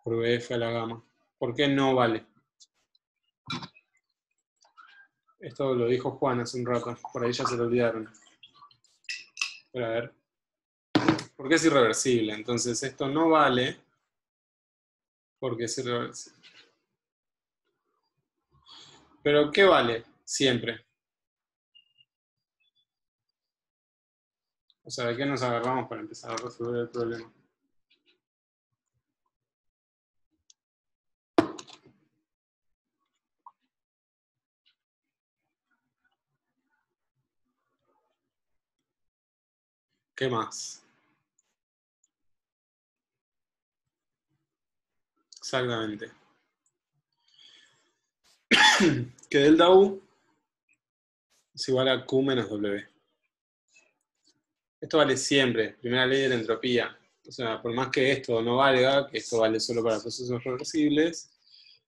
por BF a la gamma? ¿Por qué no vale? Esto lo dijo Juan hace un rato, por ahí ya se lo olvidaron. Pero a ver, porque es irreversible, entonces esto no vale porque es irreversible. Pero ¿qué vale siempre? O sea, ¿de qué nos agarramos para empezar a resolver el problema? ¿Qué más? Exactamente. Que delta U es igual a Q menos W. Esto vale siempre, primera ley de la entropía. O sea, por más que esto no valga, que esto vale solo para procesos reversibles,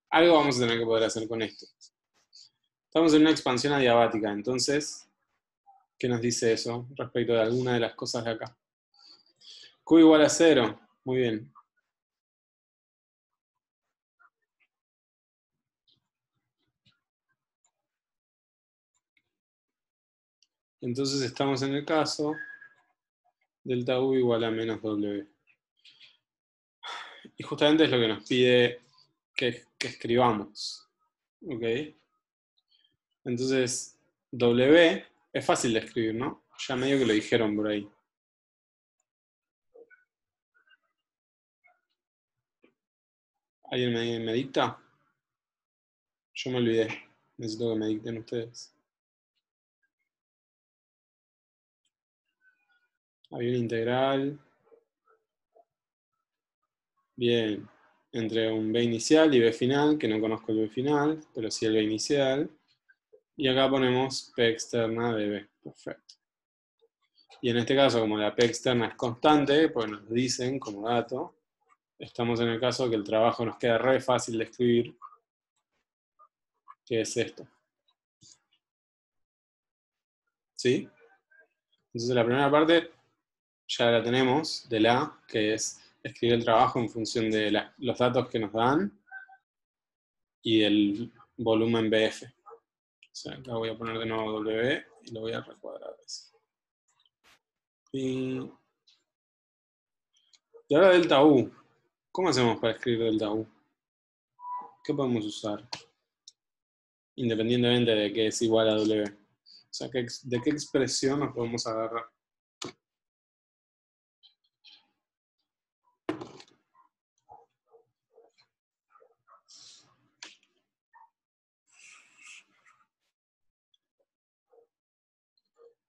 algo vamos a tener que poder hacer con esto. Estamos en una expansión adiabática, entonces, ¿qué nos dice eso respecto de alguna de las cosas de acá? Q igual a 0, muy bien. Entonces estamos en el caso delta U igual a menos W. Y justamente es lo que nos pide que escribamos. ¿Ok? Entonces, W es fácil de escribir, ¿no? Ya medio que lo dijeron por ahí. ¿Alguien me dicta? Yo me olvidé. Necesito que me dicten ustedes. Había una integral. Bien. Entre un B inicial y B final, que no conozco el B final, pero sí el B inicial. Y acá ponemos P externa de B. Perfecto. Y en este caso, como la P externa es constante, pues nos dicen como dato, estamos en el caso que el trabajo nos queda re fácil de escribir, que es esto. ¿Sí? Entonces la primera parte ya la tenemos, de la, que es escribir el trabajo en función de los datos que nos dan y del volumen BF. O sea, acá voy a poner de nuevo W y lo voy a recuadrar así. Y ahora delta U. ¿Cómo hacemos para escribir delta U? ¿Qué podemos usar? Independientemente de que es igual a W. O sea, ¿de qué expresión nos podemos agarrar?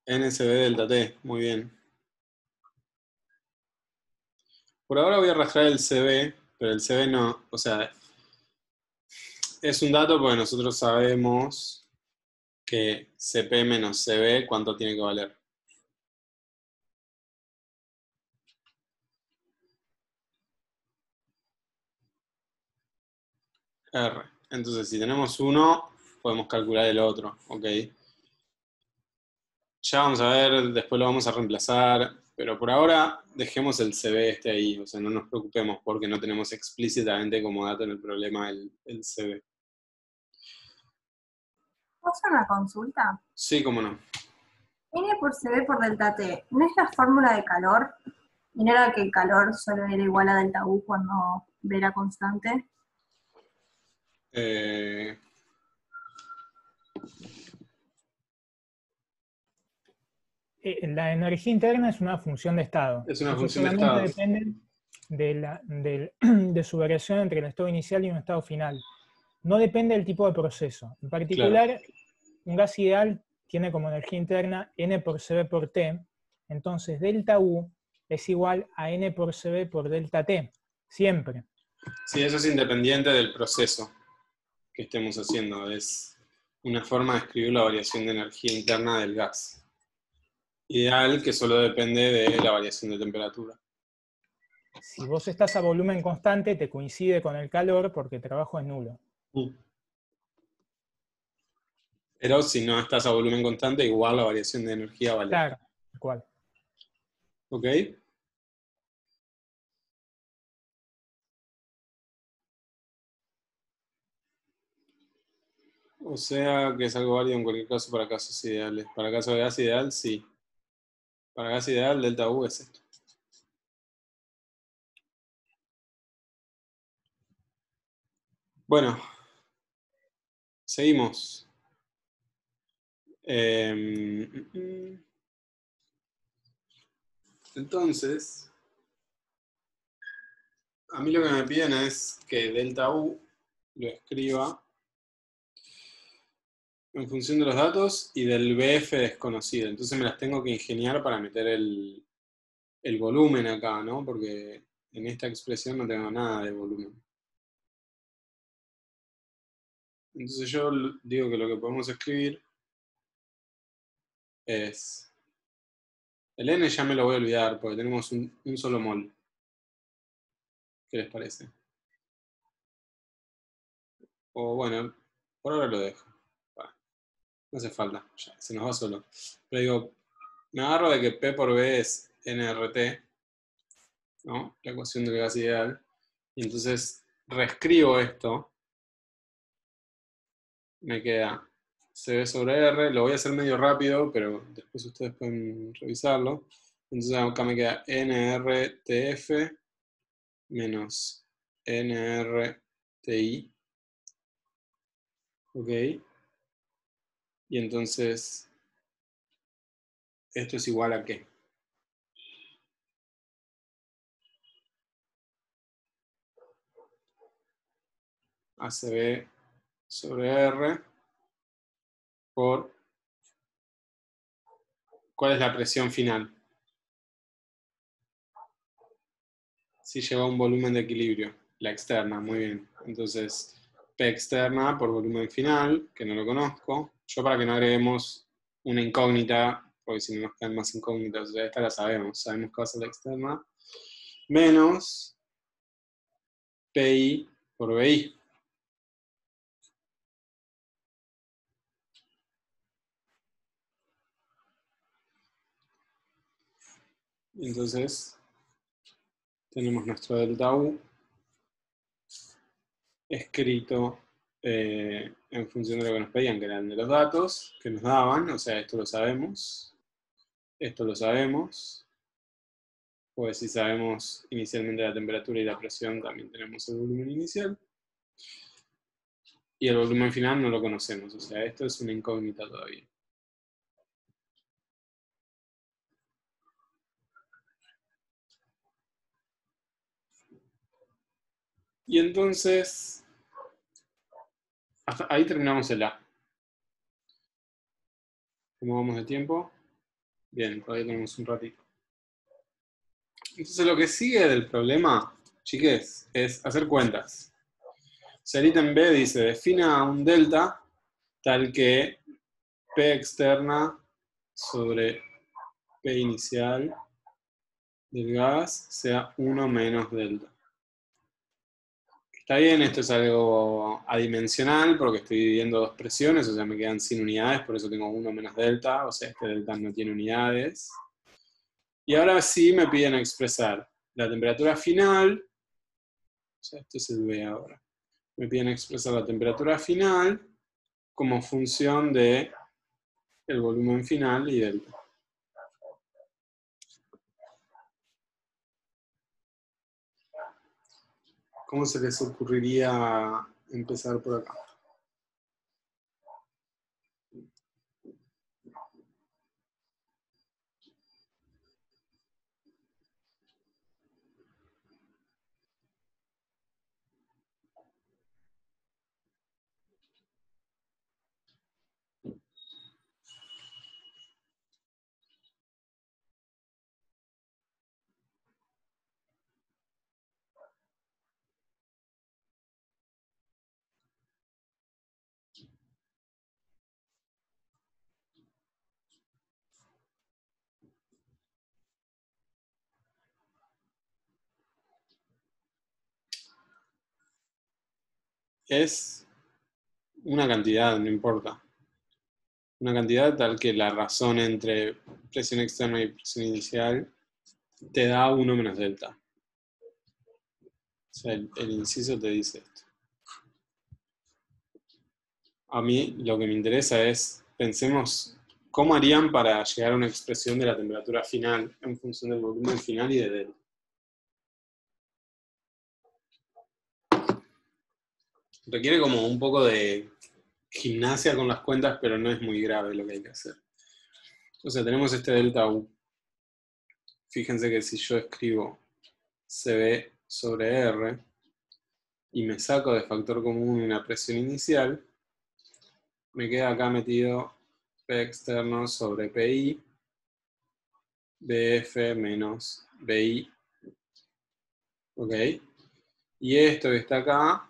NSB delta T, muy bien. Por ahora voy a arrastrar el CB, pero el CB no, o sea, es un dato porque nosotros sabemos que CP menos CB, ¿cuánto tiene que valer? R. Entonces, si tenemos uno, podemos calcular el otro, ¿ok? Ya vamos a ver, después lo vamos a reemplazar, pero por ahora dejemos el CB este ahí, o sea, no nos preocupemos porque no tenemos explícitamente como dato en el problema el CB. ¿Puedo hacer una consulta? Sí, cómo no. N por CB por delta T, ¿no es la fórmula de calor? ¿Y no era que el calor solo era igual a delta U cuando V era constante? La energía interna es una función de estado. Es una Entonces, función de solamente estado. depende de su variación entre el estado inicial y un estado final. No depende del tipo de proceso. En particular, Claro. un gas ideal tiene como energía interna N por CB por T. Entonces, delta U es igual a N por CB por delta T. Siempre. Sí, eso es independiente del proceso que estemos haciendo. Es una forma de escribir la variación de energía interna del gas. Ideal que solo depende de la variación de temperatura. Si vos estás a volumen constante, te coincide con el calor porque el trabajo es nulo. Pero si no estás a volumen constante, igual la variación de energía vale. Claro, ¿cuál? ¿Ok? O sea que es algo válido en cualquier caso para casos ideales. Para caso de gas ideal, sí. Para gas ideal, delta U es esto. Bueno, seguimos. Entonces, a mí lo que me piden es que delta U lo escriba en función de los datos y del BF desconocido. Entonces me las tengo que ingeniar para meter el volumen acá, ¿no? Porque en esta expresión no tengo nada de volumen. Entonces yo digo que lo que podemos escribir es... El N ya me lo voy a olvidar porque tenemos un solo mol. ¿Qué les parece? O bueno, por ahora lo dejo. Bueno, no hace falta, ya, se nos va solo. Pero digo, me agarro de que P por B es nRT, ¿no? La ecuación del gas ideal. Y entonces reescribo esto. Me queda CB sobre R. Lo voy a hacer medio rápido, pero después ustedes pueden revisarlo. Entonces acá me queda NRTF menos NRTI. ¿Ok? Y entonces, ¿esto es igual a qué? ACB sobre R por... ¿Cuál es la presión final? Si lleva un volumen de equilibrio. La externa, muy bien. Entonces, P externa por volumen final, que no lo conozco. Yo para que no agreguemos una incógnita, porque si no nos quedan más incógnitas, o sea, esta la sabemos que va a ser la externa, menos PI por BI. Entonces, tenemos nuestro delta U escrito en función de lo que nos pedían, que eran de los datos que nos daban, o sea, esto lo sabemos, pues si sabemos inicialmente la temperatura y la presión, también tenemos el volumen inicial. Y el volumen final no lo conocemos, o sea, esto es una incógnita todavía. Y entonces, hasta ahí terminamos el A. ¿Cómo vamos de tiempo? Bien, todavía tenemos un ratito. Entonces lo que sigue del problema, chiques, es hacer cuentas. O sea, el ítem B dice, defina un delta tal que P externa sobre P inicial del gas sea 1 menos delta. Está bien, esto es algo adimensional porque estoy dividiendo dos presiones, o sea, me quedan sin unidades, por eso tengo 1 menos delta, o sea, este delta no tiene unidades. Y ahora sí me piden expresar la temperatura final, o sea, esto es el B ahora. Me piden expresar la temperatura final como función de el volumen final y delta. ¿Cómo se les ocurriría empezar por acá? Es una cantidad, no importa. Una cantidad tal que la razón entre presión externa y presión inicial te da 1 menos delta. O sea, el inciso te dice esto. A mí lo que me interesa es, pensemos, ¿cómo harían para llegar a una expresión de la temperatura final en función del volumen final y de delta? Requiere como un poco de gimnasia con las cuentas, pero no es muy grave lo que hay que hacer. O sea, tenemos este delta U. Fíjense que si yo escribo CB sobre R y me saco de factor común una presión inicial, me queda acá metido P externo sobre PI, BF menos BI. ¿Ok? Y esto que está acá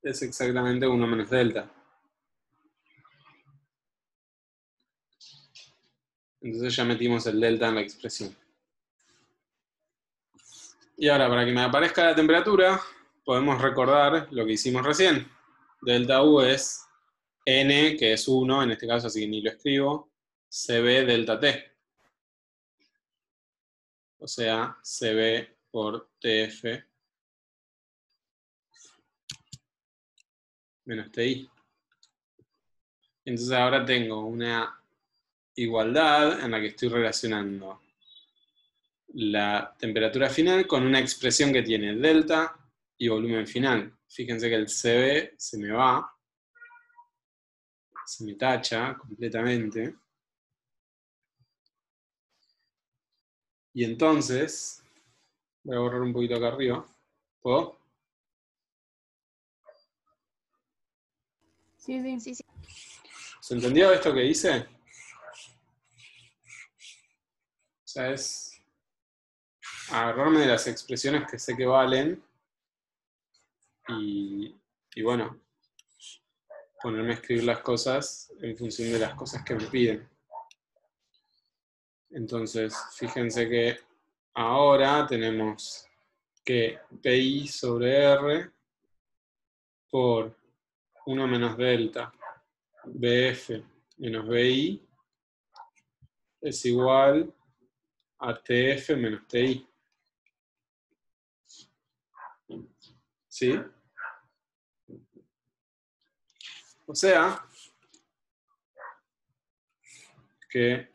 es exactamente 1 menos delta. Entonces ya metimos el delta en la expresión. Y ahora, para que me aparezca la temperatura, podemos recordar lo que hicimos recién. Delta U es N, que es 1, en este caso, así que ni lo escribo, CB delta T. O sea, CB por TF menos TI. Entonces ahora tengo una igualdad en la que estoy relacionando la temperatura final con una expresión que tiene delta y volumen final. Fíjense que el CB se me va, se me tacha completamente. Y entonces, voy a borrar un poquito acá arriba. ¿Puedo? Sí. ¿Se entendió esto que hice? O sea, es agarrarme de las expresiones que sé que valen y bueno, ponerme a escribir las cosas en función de las cosas que me piden. Entonces, fíjense que ahora tenemos que PI sobre R por 1 menos delta BF menos BI es igual a TF menos TI. ¿Sí? O sea, que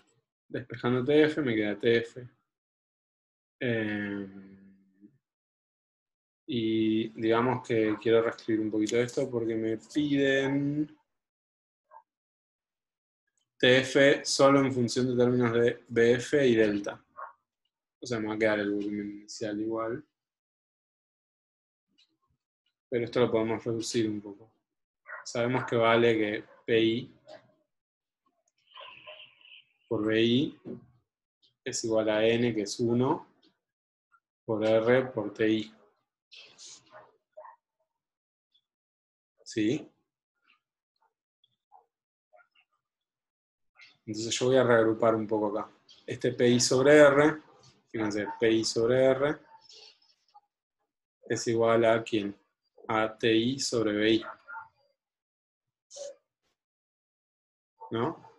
despejando TF me queda TF. Y digamos que quiero reescribir un poquito esto porque me piden TF solo en función de términos de BF y delta. O sea, me va a quedar el volumen inicial igual. Pero esto lo podemos reducir un poco. Sabemos que vale que PI por BI es igual a N, que es 1, por R por TI. ¿Sí? Entonces yo voy a reagrupar un poco acá. Este PI sobre R, fíjense, PI sobre R es igual a ¿quién? A TI sobre BI. ¿No?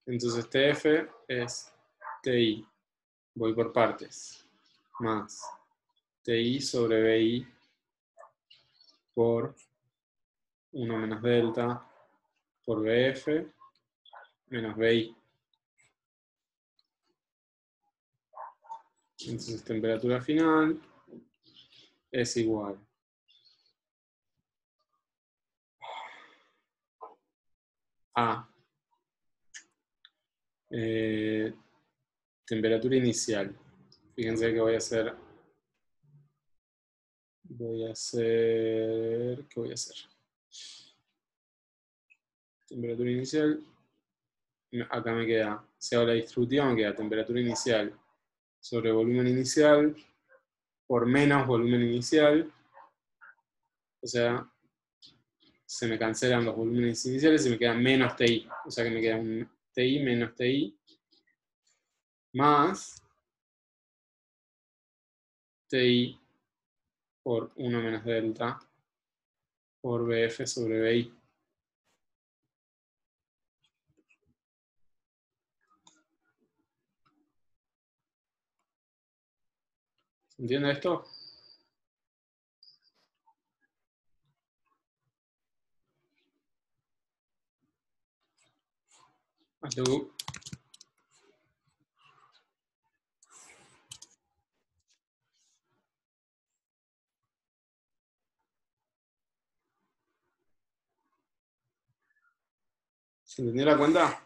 Entonces TF es TI, voy por partes, más TI sobre BI por 1 menos delta por BF menos BI. Entonces temperatura final es igual a temperatura inicial. Fíjense que voy a hacer... ¿Qué voy a hacer? Temperatura inicial. Acá me queda, si hago la distributiva, me queda temperatura inicial sobre volumen inicial por menos volumen inicial. O sea, se me cancelan los volúmenes iniciales y me queda menos TI. O sea que me queda un TI menos TI más TI por 1 menos delta por BF sobre BI. ¿Se entiende esto? Hazlo. ¿Se entendió la cuenta?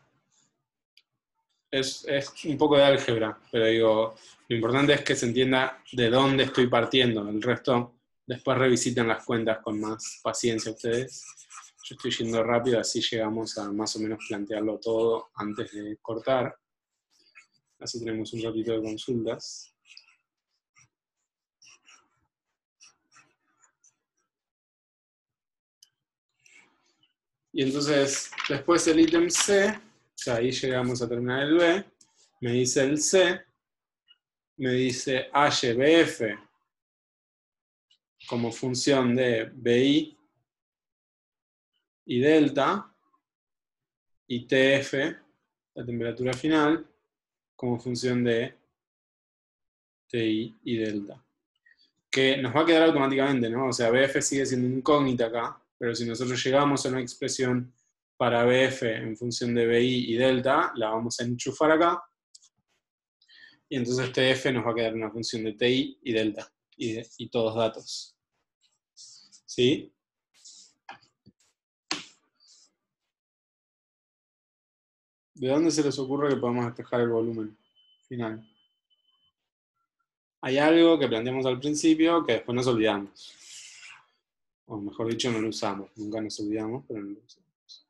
Es un poco de álgebra, pero digo, lo importante es que se entienda de dónde estoy partiendo. El resto, después revisiten las cuentas con más paciencia ustedes. Yo estoy yendo rápido, así llegamos a más o menos plantearlo todo antes de cortar. Así tenemos un ratito de consultas. Y entonces, después el ítem C, o sea, ahí llegamos a terminar el B, me dice el C, me dice HBF como función de BI y delta, y TF, la temperatura final, como función de TI y delta. Que nos va a quedar automáticamente, ¿no? O sea, BF sigue siendo incógnita acá, pero si nosotros llegamos a una expresión para BF en función de BI y delta, la vamos a enchufar acá, y entonces TF nos va a quedar una función de TI y delta, y todos datos. ¿Sí? ¿De dónde se les ocurre que podemos despejar el volumen final? Hay algo que planteamos al principio que después nos olvidamos. O mejor dicho, no lo usamos. Nunca nos olvidamos, pero no lo usamos.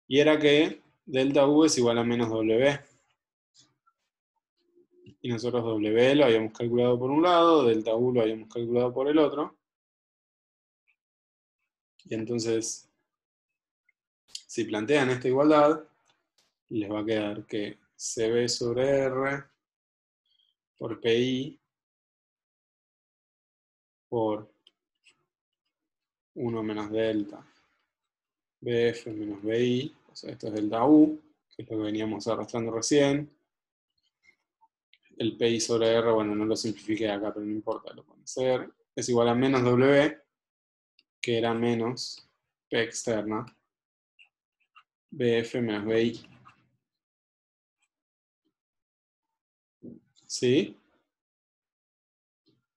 Y era que delta U es igual a menos W. Y nosotros W lo habíamos calculado por un lado, delta U lo habíamos calculado por el otro. Y entonces, si plantean esta igualdad, les va a quedar que CB sobre R por PI por 1 menos delta BF menos BI, o sea, esto es delta U, que es lo que veníamos arrastrando recién. El PI sobre R, bueno, no lo simplifiqué acá, pero no importa, lo pueden hacer. Es igual a menos W, que era menos P externa, BF menos BI. ¿Sí?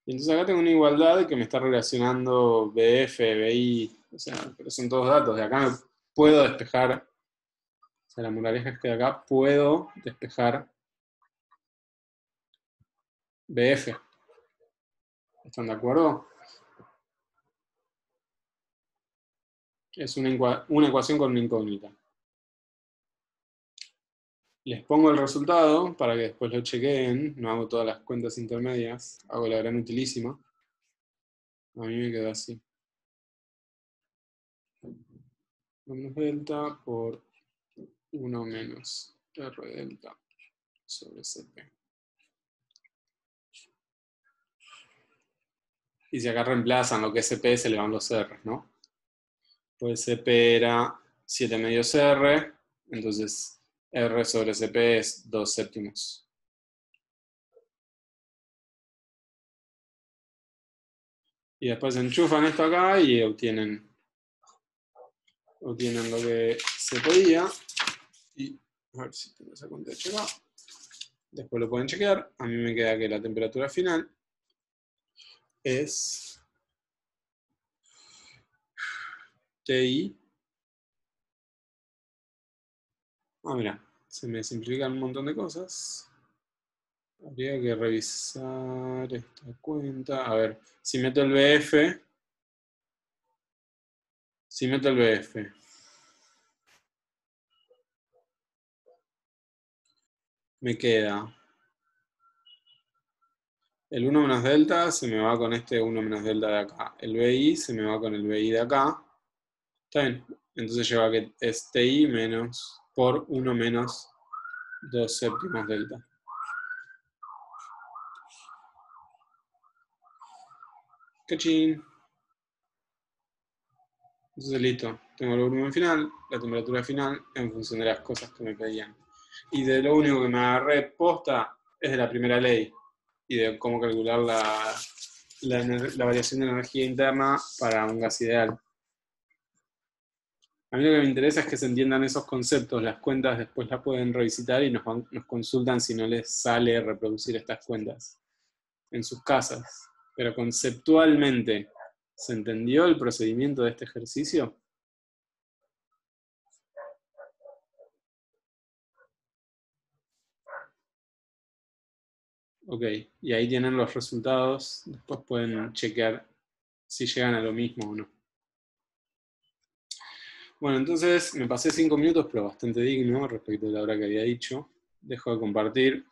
Y entonces acá tengo una igualdad que me está relacionando BF, BI, o sea, pero son todos datos. De acá me puedo despejar, o sea, la moraleja es que de acá puedo despejar BF. ¿Están de acuerdo? Es una ecuación con una incógnita. Les pongo el resultado para que después lo chequeen. No hago todas las cuentas intermedias. Hago la gran utilísima. A mí me quedó así. Menos delta por 1 menos R delta sobre CP. Y si acá reemplazan lo que es CP, se le van los R, ¿no? Pues CP era 7 medios R, entonces R sobre CP es 2 séptimos. Y después enchufan esto acá y obtienen lo que se pedía. Y a ver si tengo esa cuenta hecha acá. Después lo pueden chequear. A mí me queda que la temperatura final es TI Ah, mira, se me simplifican un montón de cosas. Habría que revisar esta cuenta. A ver, si meto el BF. Me queda el 1 menos delta se me va con este 1 menos delta de acá. El BI se me va con el BI de acá. ¿Está bien? Entonces lleva que es TI menos por 1 menos 2 séptimos delta. ¡Cachín! Entonces listo. Tengo el volumen final, la temperatura final, en función de las cosas que me pedían. Y de lo único que me agarré posta es de la primera ley y de cómo calcular la variación de energía interna para un gas ideal. A mí lo que me interesa es que se entiendan esos conceptos. Las cuentas después las pueden revisitar y nos consultan si no les sale reproducir estas cuentas en sus casas. Pero conceptualmente, ¿se entendió el procedimiento de este ejercicio? Ok, y ahí tienen los resultados. Después pueden chequear si llegan a lo mismo o no. Bueno, entonces me pasé 5 minutos, pero bastante digno respecto a la hora que había dicho. Dejo de compartir.